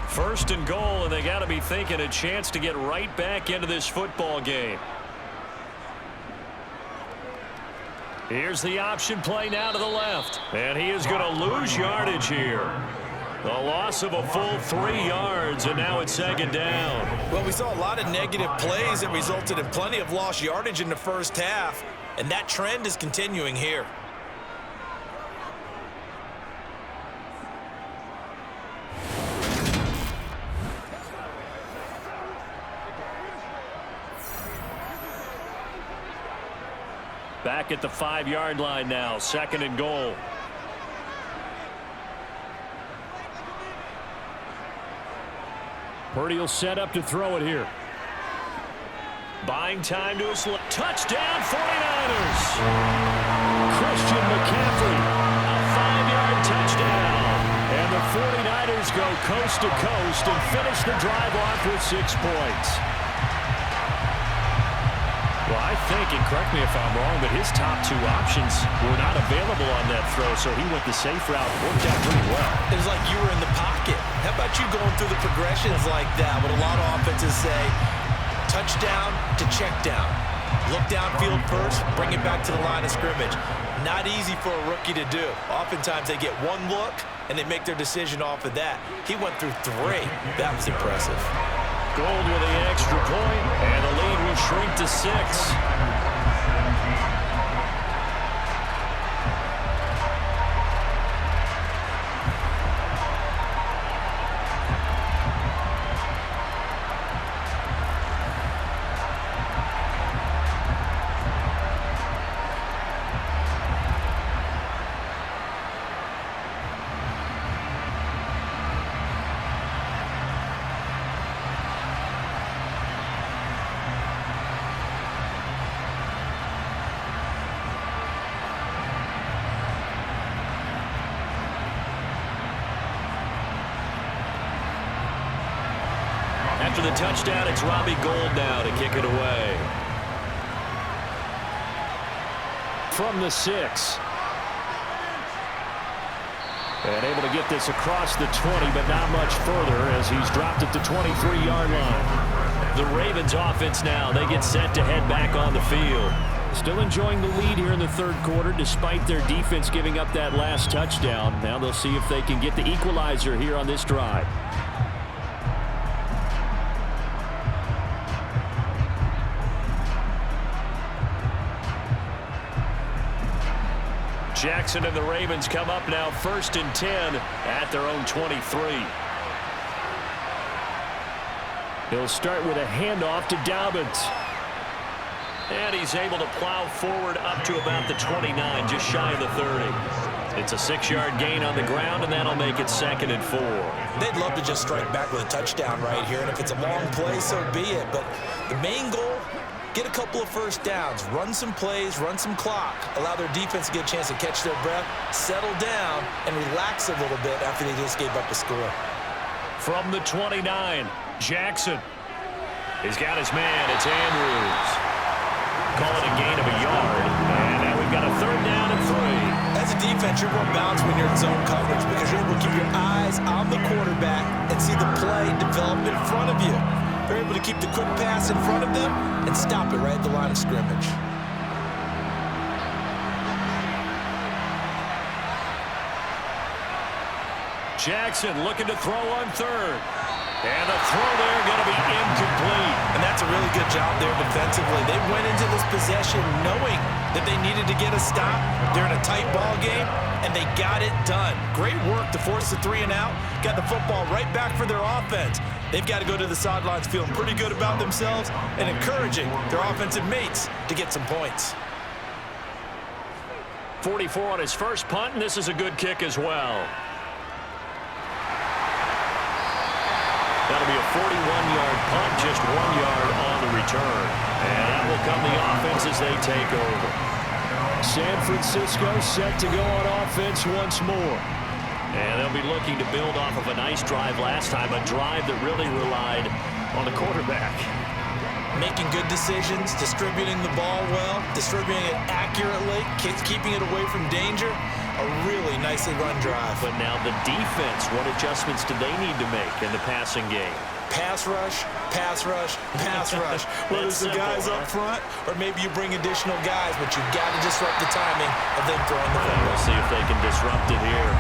First and goal, and they got to be thinking a chance to get right back into this football game. Here's the option play now to the left. And he is going to lose yardage here. The loss of a full 3 yards, and now it's 2nd down. Well, we saw a lot of negative plays that resulted in plenty of lost yardage in the first half, and that trend is continuing here. Back at the 5-yard line now, 2nd and goal. Purdy will set up to throw it here. Buying time to his left. Touchdown, 49ers. Christian McCaffrey, a 5-yard touchdown. And the 49ers go coast to coast and finish the drive off with 6 points. Well, I think, and correct me if I'm wrong, but his top 2 options were not available on that throw, so he went the safe route. Worked out pretty well. It was like you were in the pocket. How about you going through the progressions like that? What a lot of offenses say, touchdown to check down. Look downfield first, bring it back to the line of scrimmage. Not easy for a rookie to do. Oftentimes they get one look, and they make their decision off of that. He went through 3. That was impressive. Gold with the extra point, and the lead will shrink to 6. After the touchdown, it's Robbie Gould now to kick it away. From the 6. And able to get this across the 20, but not much further as he's dropped at the 23-yard line. The Ravens offense now, they get set to head back on the field. Still enjoying the lead here in the third quarter despite their defense giving up that last touchdown. Now they'll see if they can get the equalizer here on this drive. Jackson and the Ravens come up now 1st and 10 at their own 23. He'll start with a handoff to Dobbins. And he's able to plow forward up to about the 29, just shy of the 30. It's a 6-yard gain on the ground, and that'll make it 2nd and 4. They'd love to just strike back with a touchdown right here, and if it's a long play, so be it. But the main goal, get a couple of first downs, run some plays, run some clock, allow their defense to get a chance to catch their breath, settle down, and relax a little bit after they just gave up a score. From the 29, Jackson. He's got his man. It's Andrews. Call it a gain of a yard. And now we've got a 3rd down and 3. As a defense, you're more balanced when you're in zone coverage because you're able to keep your eyes on the quarterback and see the play develop in front of you. They're able to keep the quick pass in front of them and stop it right at the line of scrimmage. Jackson looking to throw on 3rd. And the throw there going to be incomplete. And that's a really good job there defensively. They went into this possession knowing that they needed to get a stop. They're in a tight ball game, and they got it done. Great work to force the 3 and out. Got the football right back for their offense. They've got to go to the sidelines feeling pretty good about themselves and encouraging their offensive mates to get some points. 44 on his first punt, and this is a good kick as well. That'll be a 41-yard punt, just 1 yard on the return. And that will come the offense as they take over. San Francisco set to go on offense once more. And they'll be looking to build off of a nice drive last time, a drive that really relied on the quarterback. Making good decisions, distributing the ball well, distributing it accurately, keeping it away from danger. A really nicely run drive. But now the defense, what adjustments do they need to make in the passing game? Pass rush, pass rush, pass rush. Whether it's the guys up front or maybe you bring additional guys, but you've got to disrupt the timing of them throwing the football. We'll see if they can disrupt it here.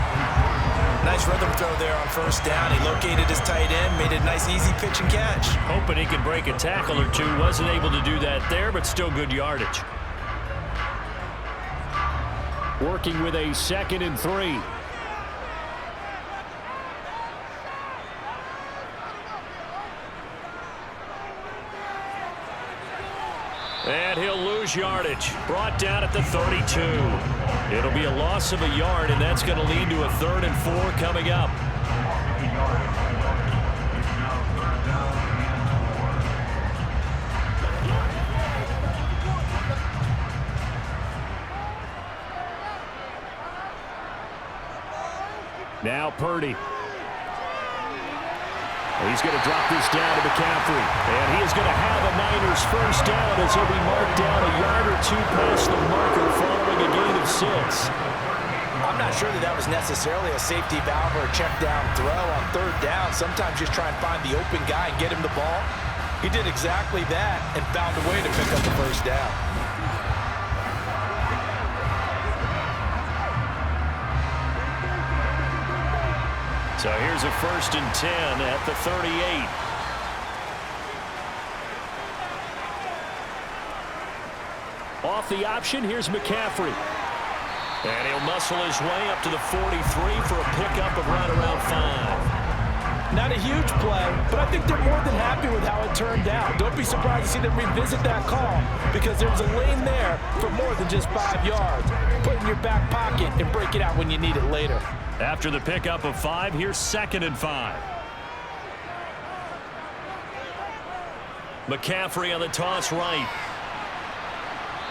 Nice rhythm throw there on 1st down. He located his tight end, made a nice easy pitch and catch. Hoping he could break a tackle or two. Wasn't able to do that there, but still good yardage. Working with a 2nd and 3. And he'll lose yardage. Brought down at the 32. It'll be a loss of a yard, and that's going to lead to a 3rd and 4 coming up. Now Purdy. He's going to drop this down to McCaffrey. And he is going to have a Niners first down as he'll be marked down a yard or 2 past the marker following a gain of 6. I'm not sure that was necessarily a safety valve or a check down throw on 3rd down. Sometimes just try and find the open guy and get him the ball. He did exactly that and found a way to pick up the first down. So here's a 1st and 10 at the 38. Off the option, here's McCaffrey. And he'll muscle his way up to the 43 for a pickup of right around 5. Not a huge play, but I think they're more than happy with how it turned out. Don't be surprised to see them revisit that call because there was a lane there for more than just 5 yards. Put it in your back pocket and break it out when you need it later. After the pickup of 5, here's 2nd and 5. McCaffrey on the toss right.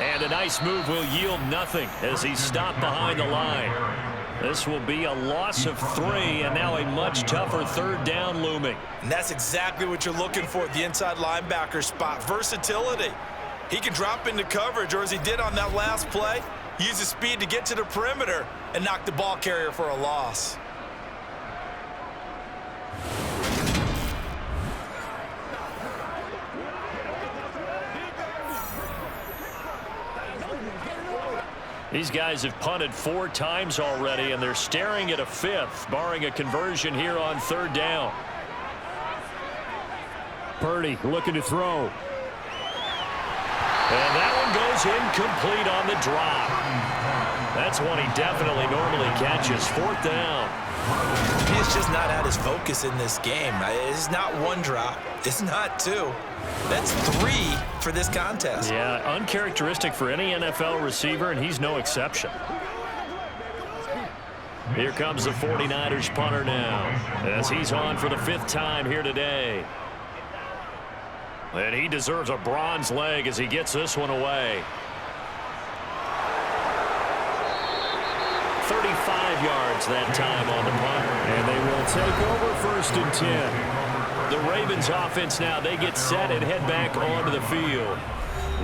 And a nice move will yield nothing as he's stopped behind the line. This will be a loss of 3, and now a much tougher 3rd down looming. And that's exactly what you're looking for at the inside linebacker spot. Versatility. He can drop into coverage, or as he did on that last play, use his speed to get to the perimeter and knock the ball carrier for a loss. These guys have punted 4 times already, and they're staring at a 5th, barring a conversion here on 3rd down. Purdy looking to throw. And that one goes incomplete on the drop. That's one he definitely normally catches. 4th down. He's just not at his focus in this game. It's not 1 drop. It's not 2. That's 3 for this contest. Yeah, uncharacteristic for any NFL receiver, and he's no exception. Here comes the 49ers punter now, as he's on for the 5th time here today. And he deserves a bronze leg as he gets this one away. 35 yards that time on the punt. And they will take over 1st and 10. The Ravens offense now, they get set and head back onto the field.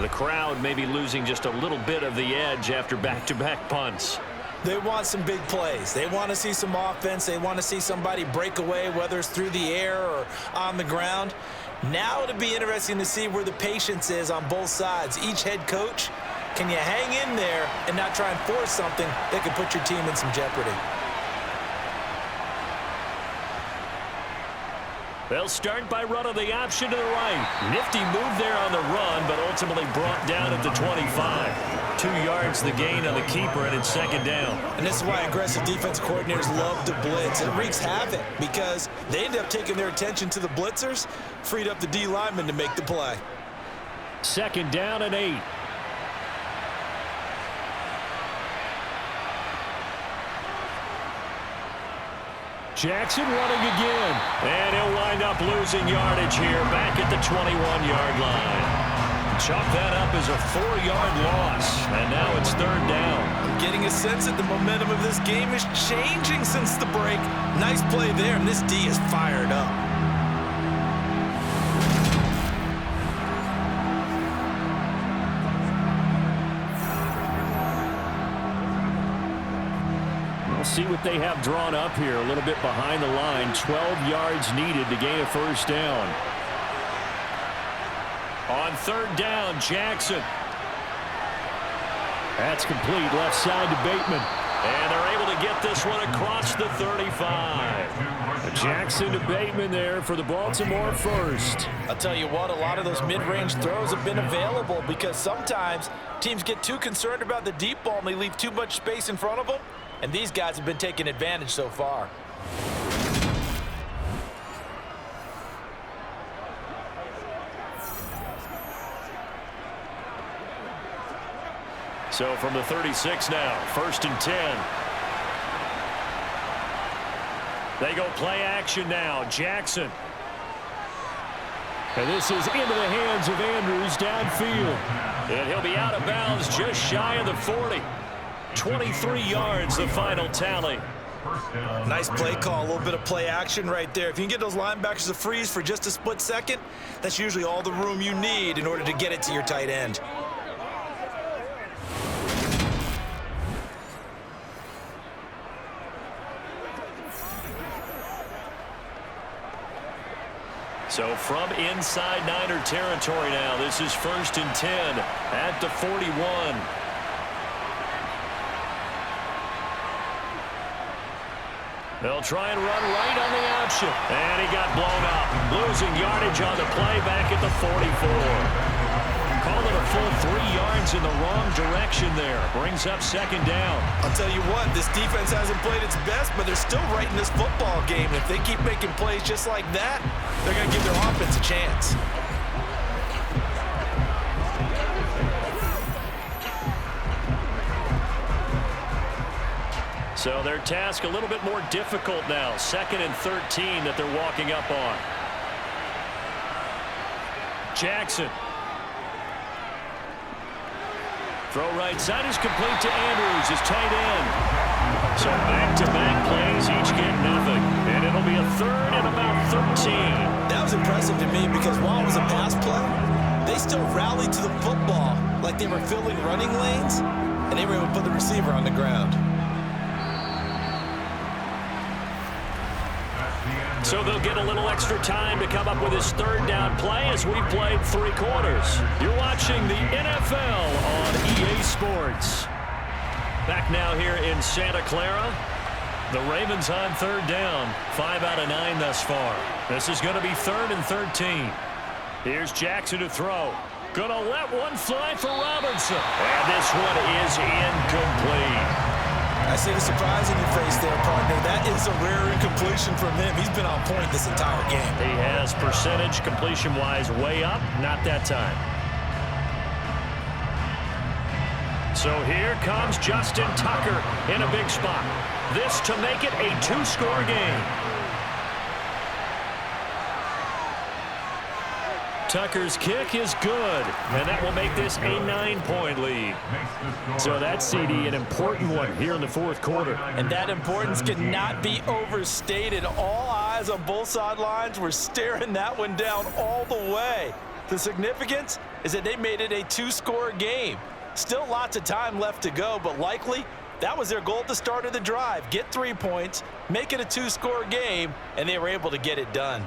The crowd may be losing just a little bit of the edge after back-to-back punts. They want some big plays. They want to see some offense. They want to see somebody break away, whether it's through the air or on the ground. Now it'll be interesting to see where the patience is on both sides. Each head coach, can you hang in there and not try and force something that could put your team in some jeopardy? They'll start by running the option to the right. Nifty move there on the run, but ultimately brought down at the 25. 2 yards the gain on the keeper, and it's 2nd down. And this is why aggressive defense coordinators love to blitz. It wreaks havoc because they end up taking their attention to the blitzers, freed up the D lineman to make the play. 2nd down and 8. Jackson running again. And he'll wind up losing yardage here back at the 21-yard line. Chalk that up as a 4-yard loss. And now it's 3rd down. I'm getting a sense that the momentum of this game is changing since the break. Nice play there, and this D is fired up. See what they have drawn up here a little bit behind the line. 12 yards needed to gain a 1st down. On 3rd down, Jackson. That's complete left side to Bateman. And they're able to get this one across the 35. Jackson to Bateman there for the Baltimore 1st. I'll tell you what, a lot of those mid-range throws have been available because sometimes teams get too concerned about the deep ball and they leave too much space in front of them. And these guys have been taking advantage so far. So from the 36 now, 1st and 10. They go play action now. Jackson. And this is into the hands of Andrews downfield. And he'll be out of bounds just shy of the 40. 23 yards, the final tally. Nice play call, a little bit of play action right there. If you can get those linebackers to freeze for just a split second, that's usually all the room you need in order to get it to your tight end. So from inside Niner territory now, this is 1st and 10 at the 41. They'll try and run right on the option. And he got blown up. Losing yardage on the play back at the 44. Called it a full 3 yards in the wrong direction there. Brings up 2nd down. I'll tell you what, this defense hasn't played its best, but they're still right in this football game. If they keep making plays just like that, they're going to give their offense a chance. So their task a little bit more difficult now. 2nd and 13 that they're walking up on. Jackson. Throw right side is complete to Andrews, his tight end. So back-to-back plays, each get nothing. And it'll be a 3rd and about 13. That was impressive to me because while it was a pass play, they still rallied to the football like they were filling running lanes, and they were able to put the receiver on the ground. So they'll get a little extra time to come up with his 3rd down play as we've played 3 quarters. You're watching the NFL on EA Sports. Back now here in Santa Clara. The Ravens on 3rd down. 5 out of 9 thus far. This is going to be 3rd and 13. Here's Jackson to throw. Gonna let one fly for Robinson. And this one is incomplete. I see the surprise in your face there, partner. That is a rare incompletion from him. He's been on point this entire game. He has percentage completion-wise way up. Not that time. So here comes Justin Tucker in a big spot. This to make it a 2-score game. Tucker's kick is good, and that will make this a 9-point lead. So that's, CD, an important one here in the 4th quarter. And that importance cannot be overstated. All eyes on both sidelines were staring that one down all the way. The significance is that they made it a 2-score game. Still lots of time left to go, but likely that was their goal at the start of the drive. Get 3 points, make it a 2-score game, and they were able to get it done.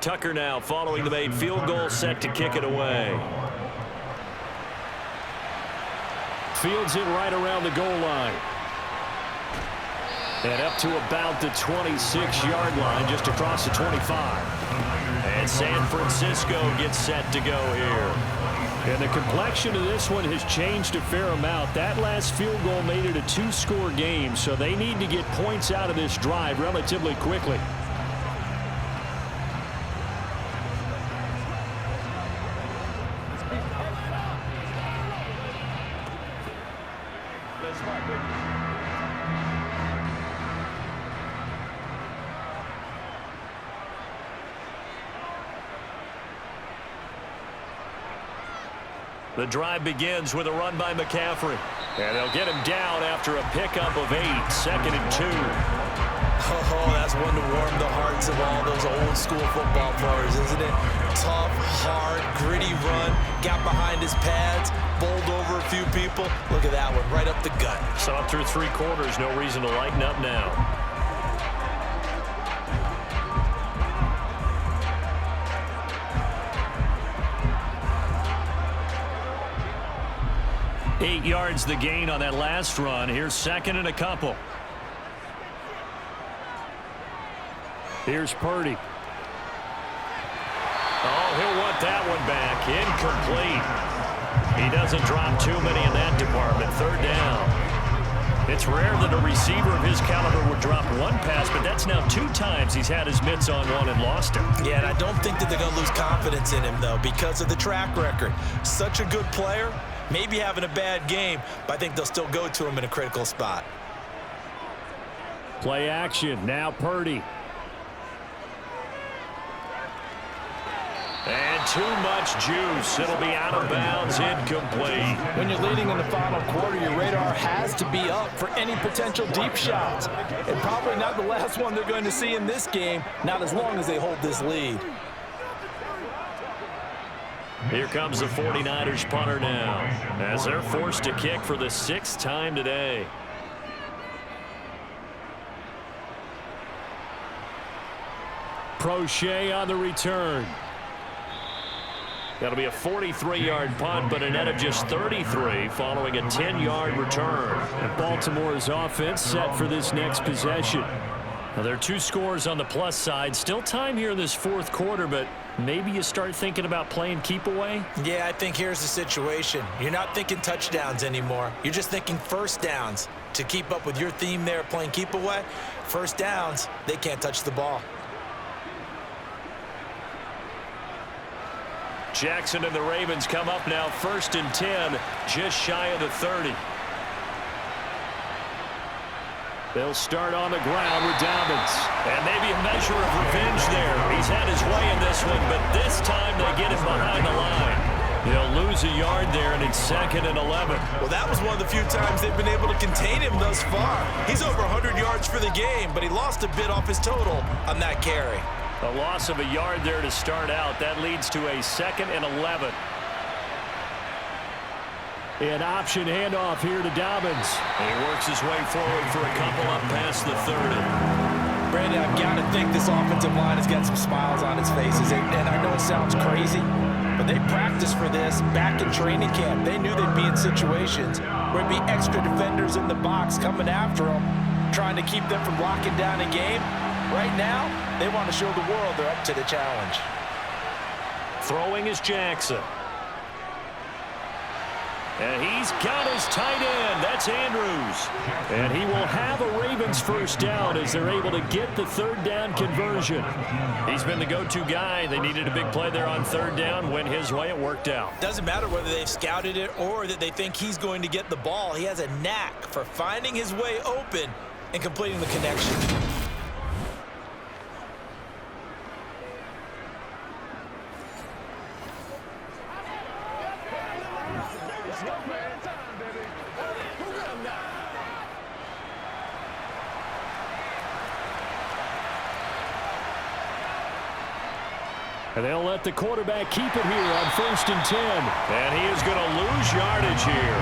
Tucker now following the made field goal, set to kick it away. Fields it right around the goal line. And up to about the 26-yard line, just across the 25. And San Francisco gets set to go here. And the complexion of this one has changed a fair amount. That last field goal made it a 2-score game, so they need to get points out of this drive relatively quickly. The drive begins with a run by McCaffrey. And they'll get him down after a pickup of 8, 2nd and 2. Oh, that's one to warm the hearts of all those old school football players, isn't it? Tough, hard, gritty run. Got behind his pads, bowled over a few people. Look at that one, right up the gut. Saw it through 3 quarters, no reason to lighten up now. Eight yards the gain on that last run. Here's 2nd and a couple. Here's Purdy. Oh, he'll want that one back. Incomplete. He doesn't drop too many in that department. 3rd down. It's rare that a receiver of his caliber would drop one pass, but that's now 2 times he's had his mitts on one and lost him. Yeah, and I don't think that they're going to lose confidence in him, though, because of the track record. Such a good player. Maybe having a bad game, but I think they'll still go to him in a critical spot. Play action. Now Purdy. And too much juice. It'll be out of bounds, incomplete. When you're leading in the final quarter, your radar has to be up for any potential deep shots. And probably not the last one they're going to see in this game, not as long as they hold this lead. Here comes the 49ers punter now, as they're forced to kick for the 6th time today. Prochet on the return. That'll be a 43-yard punt, but a net of just 33 following a 10-yard return. And Baltimore's offense set for this next possession. Now, there are 2 scores on the plus side. Still time here in this 4th quarter, but maybe you start thinking about playing keep away? Yeah, I think here's the situation. You're not thinking touchdowns anymore. You're just thinking first downs. To keep up with your theme there, playing keep away, first downs, they can't touch the ball. Jackson and the Ravens come up now 1st and 10, just shy of the 30. They'll start on the ground with Dobbins. And maybe a measure of revenge there. He's had his way in this one, but this time they get him behind the line. They'll lose a yard there, and it's 2nd and 11. Well, that was one of the few times they've been able to contain him thus far. He's over 100 yards for the game, but he lost a bit off his total on that carry. A loss of a yard there to start out. That leads to a 2nd and 11. An option handoff here to Dobbins. And he works his way forward for a couple up past the 30. Brandon, I've got to think this offensive line has got some smiles on its faces. And I know it sounds crazy, but they practiced for this back in training camp. They knew they'd be in situations where it'd be extra defenders in the box coming after them, trying to keep them from locking down a game. Right now, they want to show the world they're up to the challenge. Throwing is Jackson. And he's got his tight end. That's Andrews. And he will have a Ravens first down as they're able to get the 3rd down conversion. He's been the go-to guy. They needed a big play there on 3rd down. Went his way. It worked out. Doesn't matter whether they've scouted it or that they think he's going to get the ball. He has a knack for finding his way open and completing the connection. And they'll let the quarterback keep it here on 1st and 10. And he is going to lose yardage here.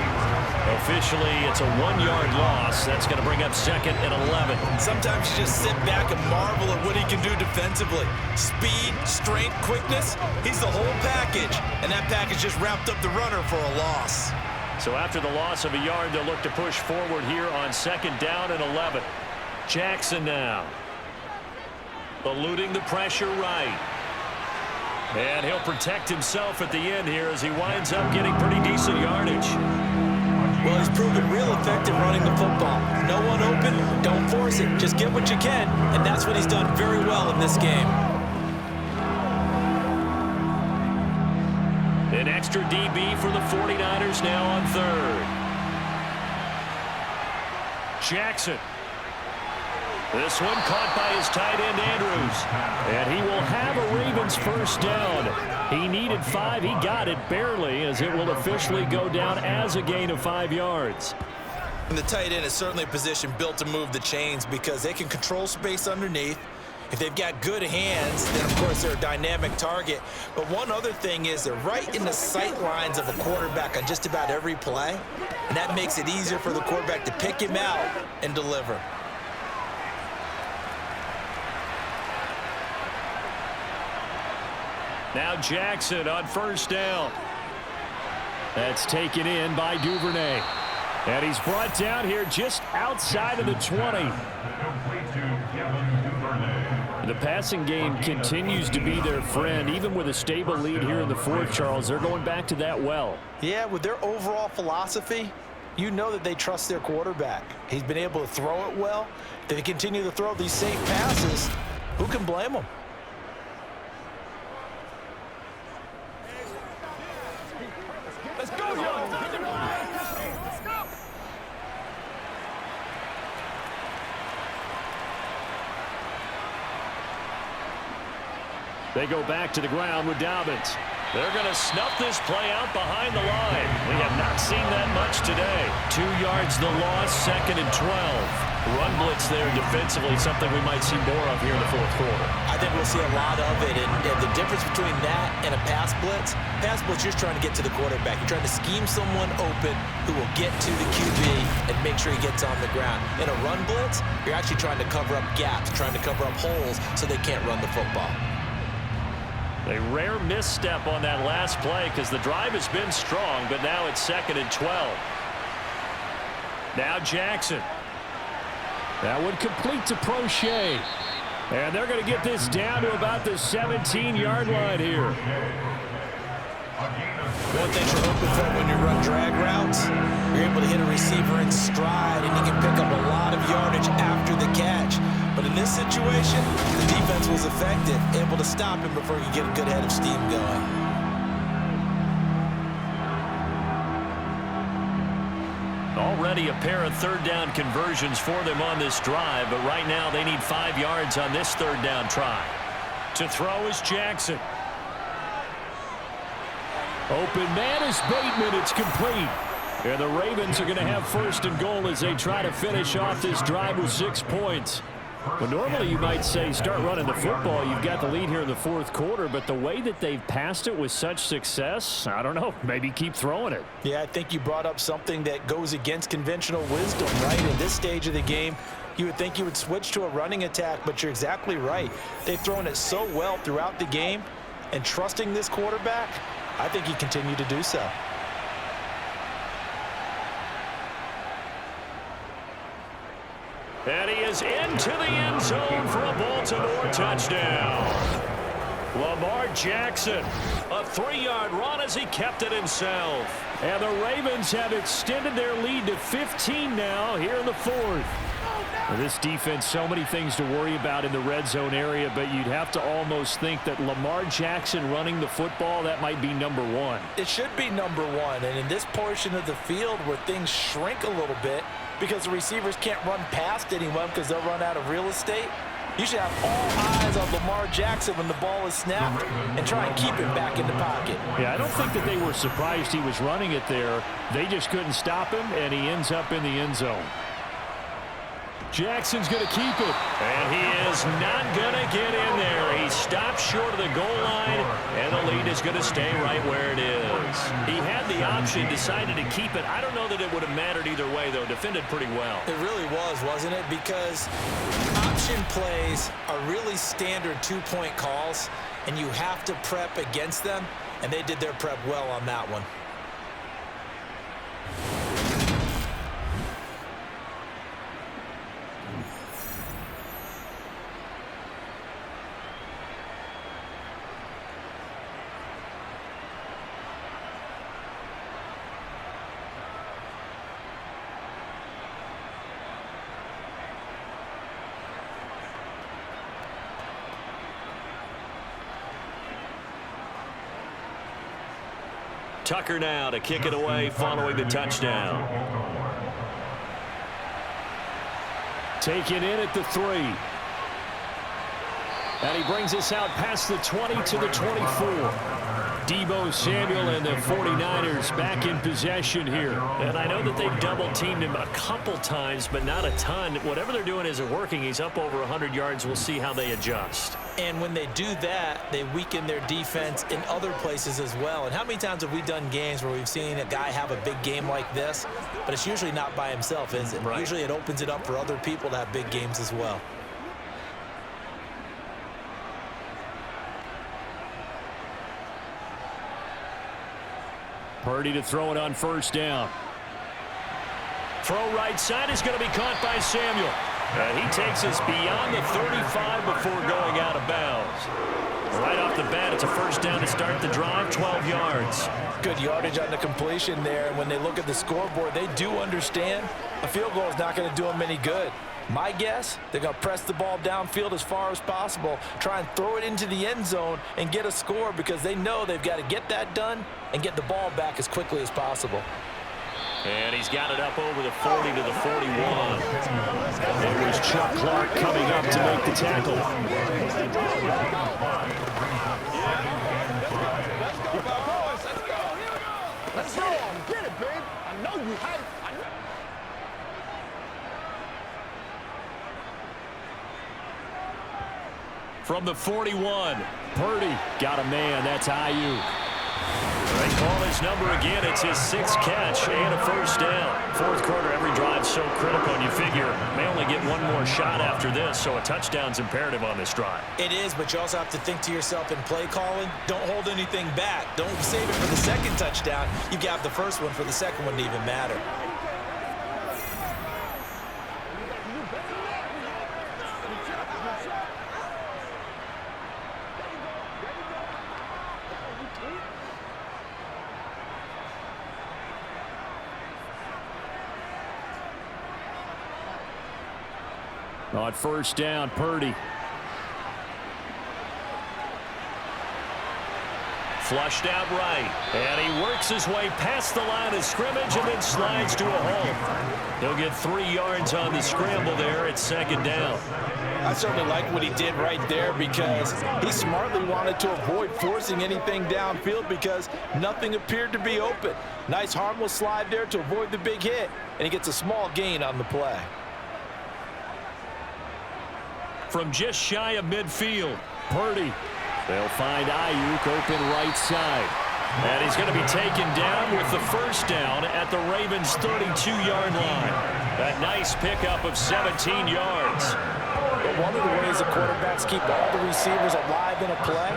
Officially, it's a 1-yard loss. That's going to bring up 2nd and 11. Sometimes you just sit back and marvel at what he can do defensively. Speed, strength, quickness, he's the whole package. And that package just wrapped up the runner for a loss. So after the loss of a yard, they'll look to push forward here on 2nd down and 11. Jackson now. Eluding the pressure right. And he'll protect himself at the end here as he winds up getting pretty decent yardage. Well, he's proven real effective running the football. No one open, don't force it. Just get what you can, and that's what he's done very well in this game. An extra DB for the 49ers now on 3rd. Jackson. This one caught by his tight end, Andrews. And he will have a Ravens first down. He needed 5. He got it barely, as it will officially go down as a gain of 5 yards. And the tight end is certainly a position built to move the chains because they can control space underneath. If they've got good hands, then of course they're a dynamic target. But one other thing is they're right in the sight lines of a quarterback on just about every play. And that makes it easier for the quarterback to pick him out and deliver. Now Jackson on first down. That's taken in by Duvernay. And he's brought down here just outside of the 20. The passing game continues to be their friend, even with a stable lead here in the 4th, Charles. They're going back to that well. Yeah, with their overall philosophy, you know that they trust their quarterback. He's been able to throw it well. If they continue to throw these safe passes, who can blame them? Let's go, y'all. Let's go. They go back to the ground with Dobbins. They're going to snuff this play out behind the line. We have not seen that much today. 2 yards the loss, 2nd and 12. Run blitz there defensively, something we might see more of here in the fourth quarter. I think we'll see a lot of it, and the difference between that and a pass blitz, you're just trying to get to the quarterback. You're trying to scheme someone open who will get to the QB and make sure he gets on the ground. In a run blitz, you're actually trying to cover up gaps, trying to cover up holes so they can't run the football. A rare misstep on that last play because the drive has been strong, but now it's 2nd and 12. Now Jackson. That would complete to Prochet. And they're going to get this down to about the 17-yard line here. One thing you're hoping for when you run drag routes, you're able to hit a receiver in stride, and you can pick up a lot of yardage after the catch. But in this situation, the defense was effective, able to stop him before he could get a good head of steam going. Already a pair of third down conversions for them on this drive, but right now they need 5 yards on this third down try. To throw is Jackson. Open man is Bateman. It's complete. And the Ravens are going to have 1st and goal as they try to finish off this drive with 6 points. Well, normally you might say start running the football. You've got the lead here in the fourth quarter, but the way that they've passed it with such success, I don't know, maybe keep throwing it. Yeah, I think you brought up something that goes against conventional wisdom, right? In this stage of the game, you would think you would switch to a running attack, but you're exactly right. They've thrown it so well throughout the game, and trusting this quarterback, I think he continued to do so. And he is into the end zone for a Baltimore touchdown. Lamar Jackson, a 3-yard run as he kept it himself. And the Ravens have extended their lead to 15 now here in the fourth. Well, this defense, so many things to worry about in the red zone area, but you'd have to almost think that Lamar Jackson running the football, that might be number one. It should be number one, and in this portion of the field where things shrink a little bit because the receivers can't run past anyone because they'll run out of real estate, you should have all eyes on Lamar Jackson when the ball is snapped and try and keep him back in the pocket. Yeah, I don't think that they were surprised he was running it there. They just couldn't stop him, and he ends up in the end zone. Jackson's going to keep it. And he is not going to get in there. He stopped short of the goal line, and the lead is going to stay right where it is. He had the option, decided to keep it. I don't know that it would have mattered either way, though. Defended pretty well. It really was, wasn't it? Because option plays are really standard two-point calls, and you have to prep against them, and they did their prep well on that one. Tucker now to kick it away following the touchdown. Taken in at the 3. And he brings us out past the 20 to the 24. Deebo Samuel and the 49ers back in possession here. And I know that they've double-teamed him a couple times, but not a ton. Whatever they're doing isn't working. He's up over 100 yards. We'll see how they adjust. And when they do that, they weaken their defense in other places as well. And how many times have we done games where we've seen a guy have a big game like this, but it's usually not by himself, is it? Right. Usually it opens it up for other people to have big games as well. Purdy to throw it on first down. Throw right side is going to be caught by Samuel. He takes us beyond the 35 before going out of bounds. Right off the bat, it's a first down to start the drive, 12 yards. Good yardage on the completion there. And when they look at the scoreboard, they do understand a field goal is not going to do them any good. My guess, they're going to press the ball downfield as far as possible, try and throw it into the end zone and get a score because they know they've got to get that done and get the ball back as quickly as possible. And he's got it up over the 40 to the 41. It was Chuck Clark coming up to make the tackle. Let's go. Get it, babe. I know you hype. From the 41, Purdy got a man. That's Ayuk. They call his number again. It's his 6th catch and a first down. Fourth quarter, every drive so critical, and you figure may only get one more shot after this, so a touchdown's imperative on this drive. It is, but you also have to think to yourself in play calling, don't hold anything back. Don't save it for the second touchdown. You got the first one for the second one to even matter. On first down, Purdy. Flushed out right. And he works his way past the line of scrimmage and then slides to a hole. He'll get 3 yards on the scramble there at second down. I certainly like what he did right there because he smartly wanted to avoid forcing anything downfield because nothing appeared to be open. Nice harmless slide there to avoid the big hit, and he gets a small gain on the play. From just shy of midfield, Purdy. They'll find Ayuk open right side. And he's going to be taken down with the first down at the Ravens' 32-yard line. A nice pickup of 17 yards. But one of the ways the quarterbacks keep all the receivers alive in a play,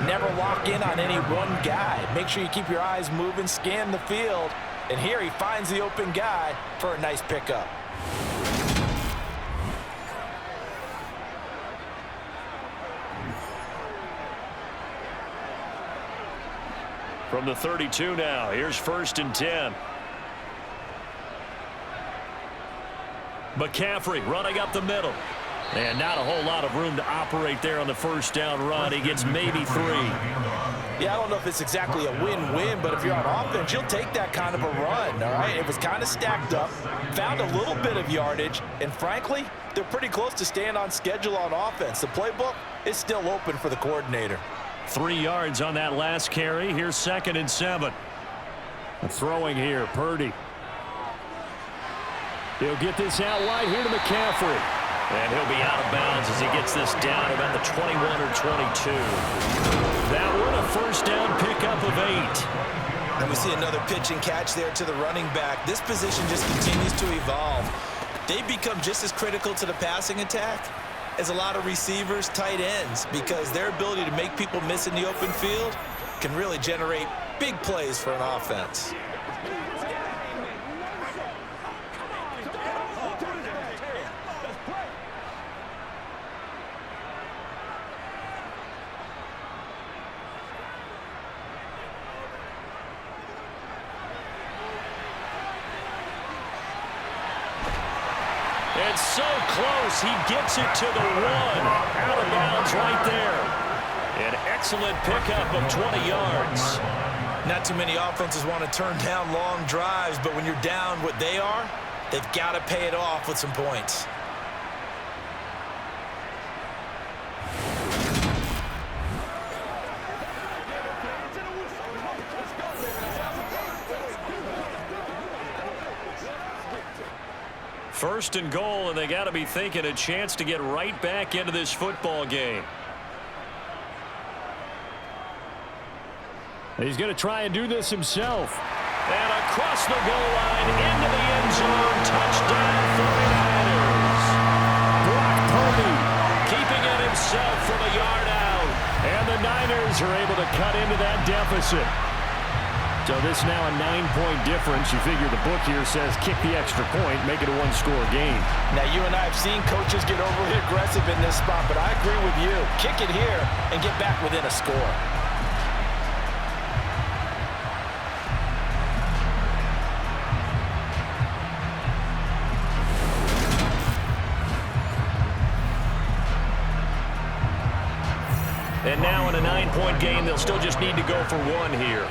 never lock in on any one guy. Make sure you keep your eyes moving, scan the field. And here he finds the open guy for a nice pickup. From the 32 now, here's 1st and 10. McCaffrey running up the middle. And not a whole lot of room to operate there on the first down run. He gets maybe 3. Yeah, I don't know if it's exactly a win-win, but if you're on offense, you'll take that kind of a run, all right? It was kind of stacked up, found a little bit of yardage, and frankly, they're pretty close to staying on schedule on offense. The playbook is still open for the coordinator. 3 yards on that last carry. Here's 2nd and 7. Throwing here, Purdy. He'll get this out wide here to McCaffrey. And he'll be out of bounds as he gets this down about the 21 or 22. That one a first down pickup of 8. And we see another pitch and catch there to the running back. This position just continues to evolve. They've become just as critical to the passing attack as a lot of receivers, tight ends, because their ability to make people miss in the open field can really generate big plays for an offense. It's so close, he gets it to the 1. Out of bounds right there. An excellent pickup of 20 yards. Not too many offenses want to turn down long drives, but when you're down what they are, they've got to pay it off with some points. First and goal, and they got to be thinking a chance to get right back into this football game. He's going to try and do this himself. And across the goal line, into the end zone, touchdown 49ers. Brock Purdy keeping it himself from a yard out. And the Niners are able to cut into that deficit. So this now a 9-point difference. You figure the book here says kick the extra point, make it a 1-score game. Now, you and I have seen coaches get overly aggressive in this spot, but I agree with you. Kick it here and get back within a score. And now in a 9-point game, they'll still just need to go for 1 here.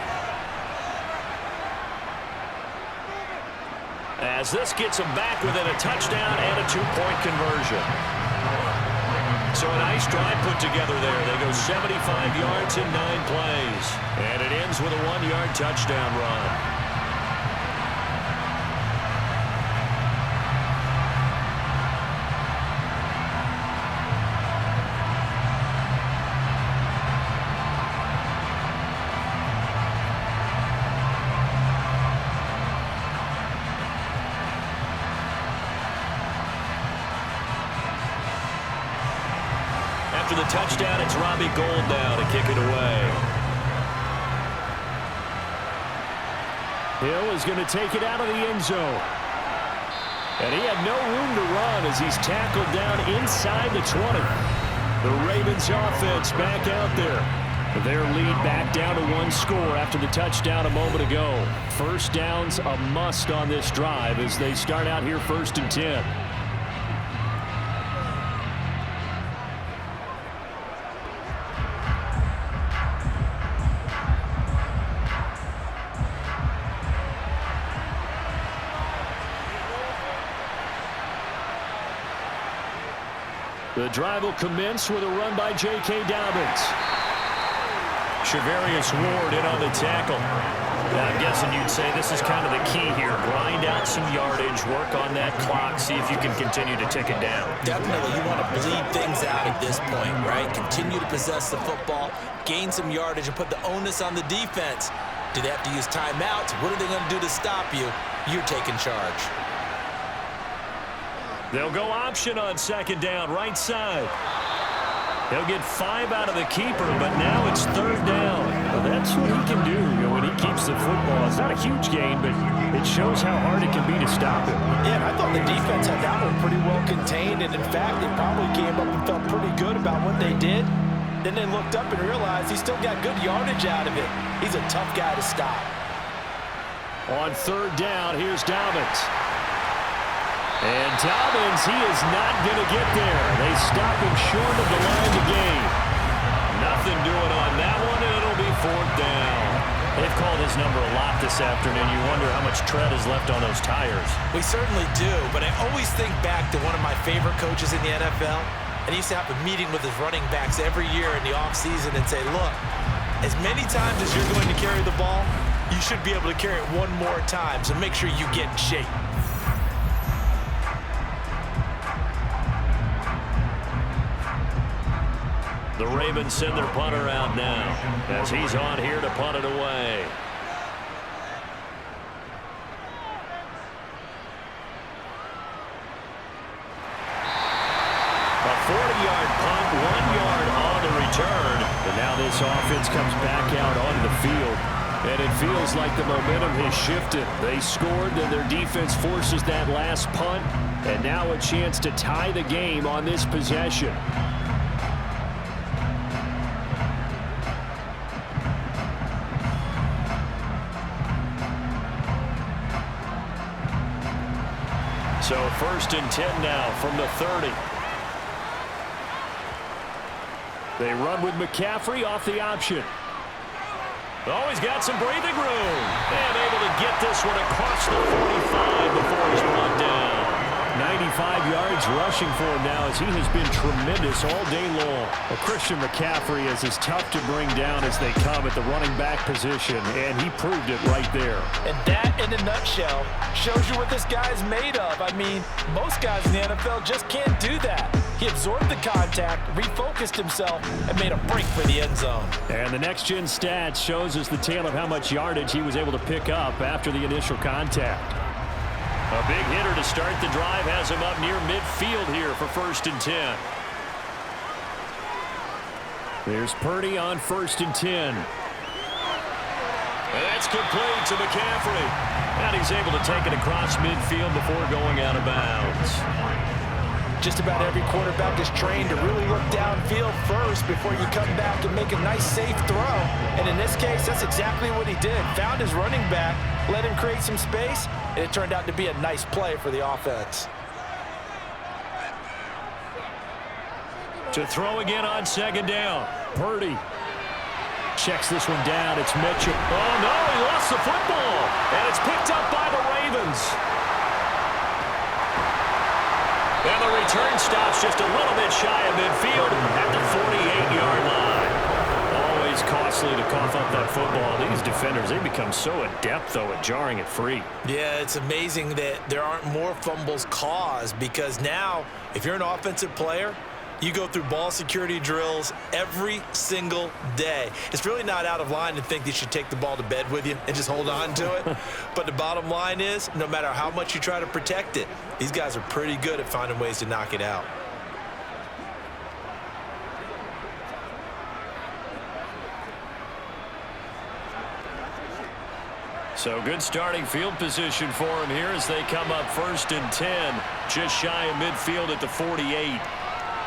As this gets them back within a touchdown and a 2-point conversion. So a nice drive put together there. They go 75 yards in 9 plays. And it ends with a 1-yard touchdown run. touchdown. It's Robbie Gould now to kick it away. Hill is going to take it out of the end zone. And he had no room to run as he's tackled down inside the 20. The Ravens offense back out there. Their lead back down to 1 score after the touchdown a moment ago. First down's a must on this drive as they start out here 1st and 10. The drive will commence with a run by J.K. Dobbins. Shavarius Ward in on the tackle. Now, I'm guessing you'd say this is kind of the key here. Grind out some yardage, work on that clock, see if you can continue to tick it down. Definitely, you want to bleed things out at this point, right? Continue to possess the football, gain some yardage, and put the onus on the defense. Do they have to use timeouts? What are they going to do to stop you? You're taking charge. They'll go option on 2nd down, right side. He'll get 5 out of the keeper, but now it's 3rd down. Well, that's what he can do when he keeps the football. It's not a huge gain, but it shows how hard it can be to stop him. Yeah, and I thought the defense had that one pretty well contained, and in fact, they probably came up and felt pretty good about what they did. Then they looked up and realized he still got good yardage out of it. He's a tough guy to stop. On 3rd down, here's Dobbins. And Dobbins, he is not going to get there. They stop him short of the line to gain. Nothing doing on that one, and it'll be 4th down. They've called his number a lot this afternoon. You wonder how much tread is left on those tires. We certainly do, but I always think back to one of my favorite coaches in the NFL. And he used to have a meeting with his running backs every year in the offseason and say, look, as many times as you're going to carry the ball, you should be able to carry it one more time, so make sure you get in shape. The Ravens send their punter out now as he's on here to punt it away. A 40-yard punt, 1 yard on the return. And now this offense comes back out onto the field. And it feels like the momentum has shifted. They scored, then their defense forces that last punt. And now a chance to tie the game on this possession. So 1st and 10 now from the 30. They run with McCaffrey off the option. Oh, he's got some breathing room. And able to get this one across the 45 before he's brought down. 95 yards rushing for him now as he has been tremendous all day long. Well, Christian McCaffrey is as tough to bring down as they come at the running back position, and he proved it right there. And that, in a nutshell, shows you what this guy is made of. I mean, most guys in the NFL just can't do that. He absorbed the contact, refocused himself, and made a break for the end zone. And the next-gen stats shows us the tale of how much yardage he was able to pick up after the initial contact. A big hitter to start the drive has him up near midfield here for 1st and 10. There's Purdy on 1st and 10. And that's complete to McCaffrey. And he's able to take it across midfield before going out of bounds. Just about every quarterback is trained to really look downfield first before you come back and make a nice, safe throw. And in this case, that's exactly what he did. Found his running back, let him create some space, and it turned out to be a nice play for the offense. To throw again on 2nd down. Purdy checks this one down. It's Mitchell. Oh, no, he lost the football. And it's picked up by the Ravens. And the return stops just a little bit shy of midfield at the 48-yard line. Always costly to cough up that football. These defenders, they become so adept, though, at jarring it free. Yeah, it's amazing that there aren't more fumbles caused because now, if you're an offensive player, you go through ball security drills every single day. It's really not out of line to think you should take the ball to bed with you and just hold on to it. But the bottom line is, no matter how much you try to protect it, these guys are pretty good at finding ways to knock it out. So good starting field position for him here as they come up 1st and 10, just shy of midfield at the 48.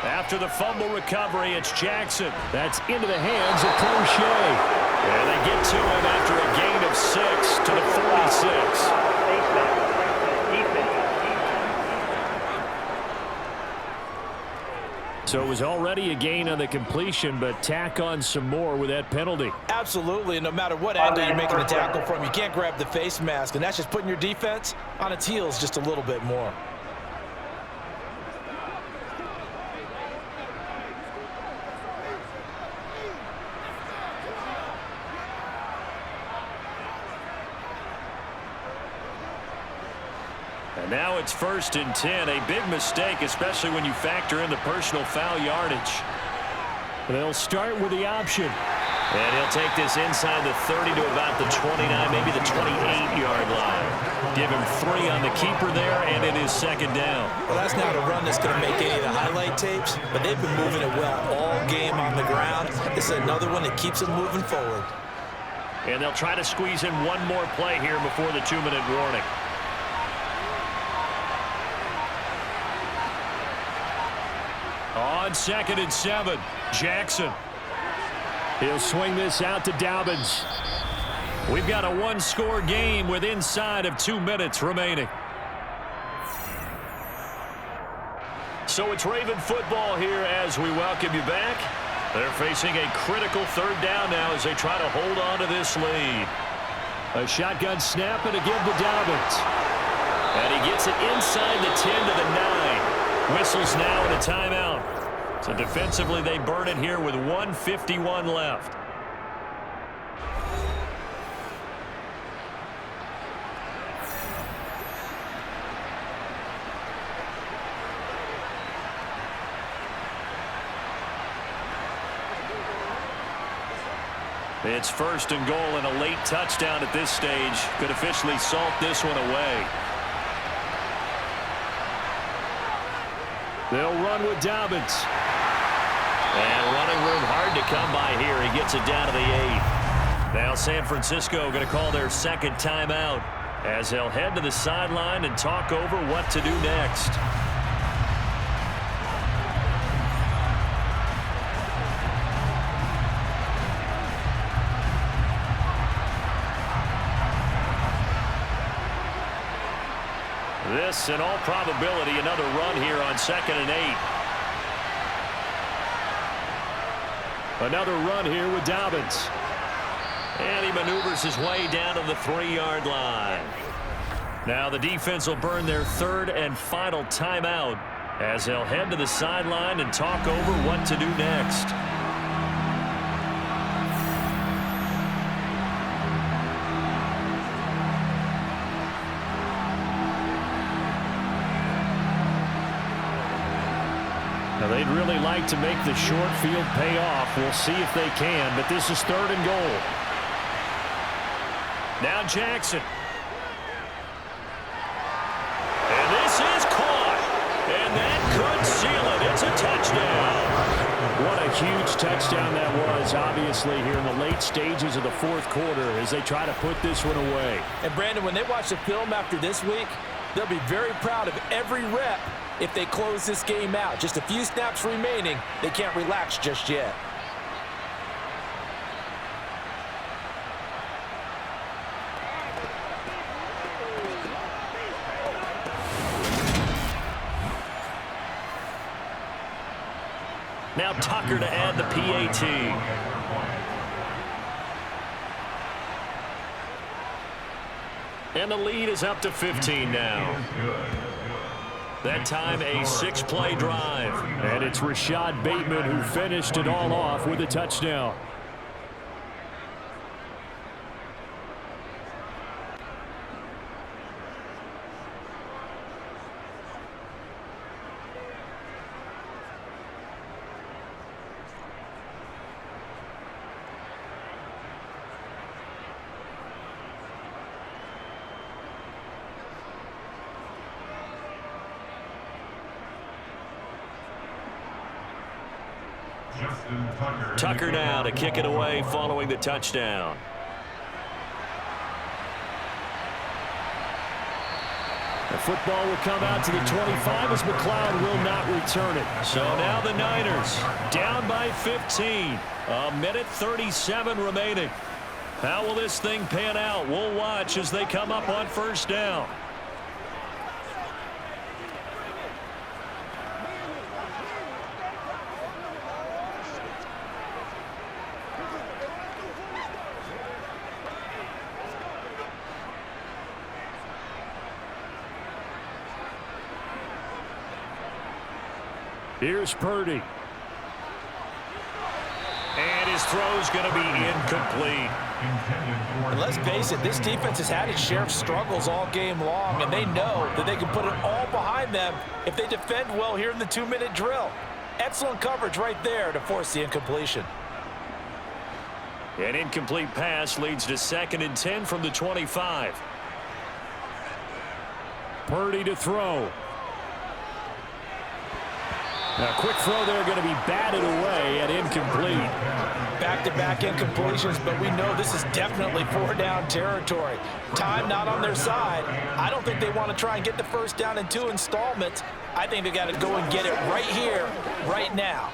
After the fumble recovery, it's Jackson. That's into the hands of Crochet. And they get to him after a gain of 6 to the 46. So it was already a gain on the completion, but tack on some more with that penalty. Absolutely, and no matter what angle you're making the tackle from, you can't grab the face mask, and that's just putting your defense on its heels just a little bit more. And now it's 1st and 10, a big mistake, especially when you factor in the personal foul yardage. They'll start with the option. And he'll take this inside the 30 to about the 29, maybe the 28-yard line. Give him 3 on the keeper there, and it is 2nd down. Well, that's not a run that's going to make any of the highlight tapes, but they've been moving it well all game on the ground. This is another one that keeps them moving forward. And they'll try to squeeze in one more play here before the 2-minute warning. On 2nd and 7, Jackson. He'll swing this out to Dobbins. We've got a one-score game with inside of 2 minutes remaining. So it's Raven football here as we welcome you back. They're facing a critical 3rd down now as they try to hold on to this lead. A shotgun snap and a give to Dobbins. And he gets it inside the 10 to the 9. Whistles now and a timeout. So defensively, they burn it here with 1:51 left. It's 1st and goal, and a late touchdown at this stage could officially salt this one away. They'll run with Dobbins. And running room hard to come by here. He gets it down to the 8. Now San Francisco going to call their 2nd timeout as they'll head to the sideline and talk over what to do next. This, in all probability, another run here on 2nd and 8. Another run here with Dobbins. And he maneuvers his way down to the 3-yard line. Now the defense will burn their 3rd and final timeout as they'll head to the sideline and talk over what to do next. Now they'd really like to make the short field pay off. We'll see if they can, but this is 3rd and goal. Now Jackson. And this is caught. And that could seal it. It's a touchdown. What a huge touchdown that was, obviously, here in the late stages of the 4th quarter as they try to put this one away. And, Brandon, when they watch the film after this week, they'll be very proud of every rep if they close this game out. Just a few snaps remaining. They can't relax just yet. Now Tucker to add the PAT. And the lead is up to 15 now. That time a 6-play drive. And it's Rashad Bateman who finished it all off with a touchdown. Tucker now to kick it away following the touchdown. The football will come out to the 25 as McLeod will not return it. So now the Niners down by 15. A minute 37 remaining. How will this thing pan out? We'll watch as they come up on first down. Here's Purdy. And his throw's going to be incomplete. And let's face it, this defense has had its share of struggles all game long, and they know that they can put it all behind them if they defend well here in the 2-minute drill. Excellent coverage right there to force the incompletion. An incomplete pass leads to 2nd and 10 from the 25. Purdy to throw. A quick throw there going to be batted away and incomplete. Back-to-back incompletions, but we know this is definitely 4-down territory. Time not on their side. I don't think they want to try and get the first down in 2 installments. I think they got to go and get it right here, right now.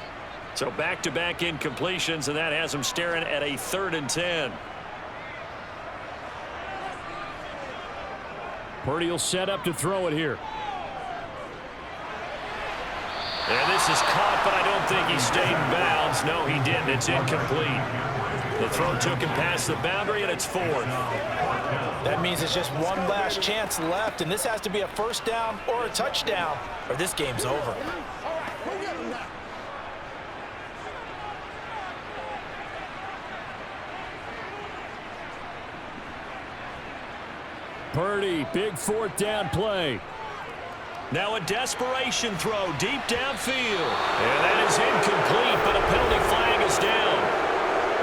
So back-to-back incompletions, and that has them staring at a 3rd and 10. Purdy will set up to throw it here. And this is caught, but I don't think he stayed in bounds. No, he didn't. It's incomplete. The throw took him past the boundary, and it's 4th. That means it's just one last chance left, and this has to be a first down or a touchdown, or this game's over. Purdy, big 4th down play. Now a desperation throw deep downfield. And that is incomplete, but a penalty flag is down.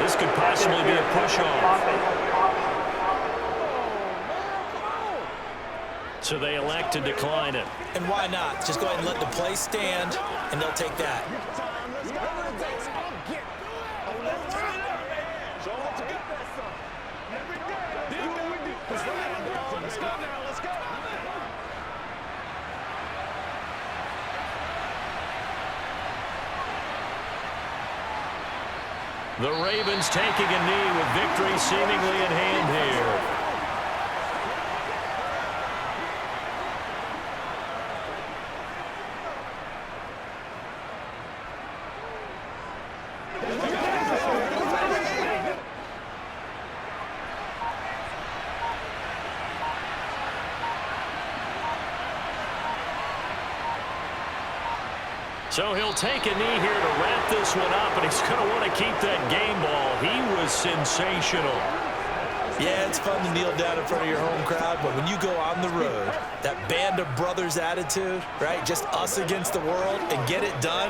This could possibly be a push-off. So they elect to decline it. And why not? Just go ahead and let the play stand, and they'll take that. The Ravens taking a knee with victory seemingly in hand here. So he'll take a knee here to wrap this one up, and he's going to want to keep that game ball. He was sensational. Yeah, it's fun to kneel down in front of your home crowd, but when you go on the road, that band of brothers attitude, right, just us against the world, and get it done,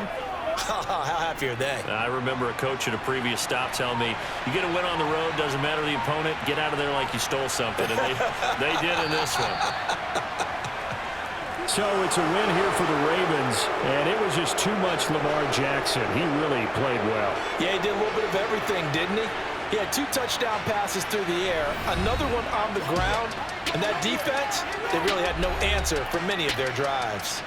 how happy are they? I remember a coach at a previous stop telling me, you get a win on the road, doesn't matter the opponent, get out of there like you stole something, and they did in this one. So it's a win here for the Ravens, and it was just too much Lamar Jackson. He really played well. Yeah, he did a little bit of everything, didn't he? He had 2 touchdown passes through the air, another one on the ground, and that defense, they really had no answer for many of their drives.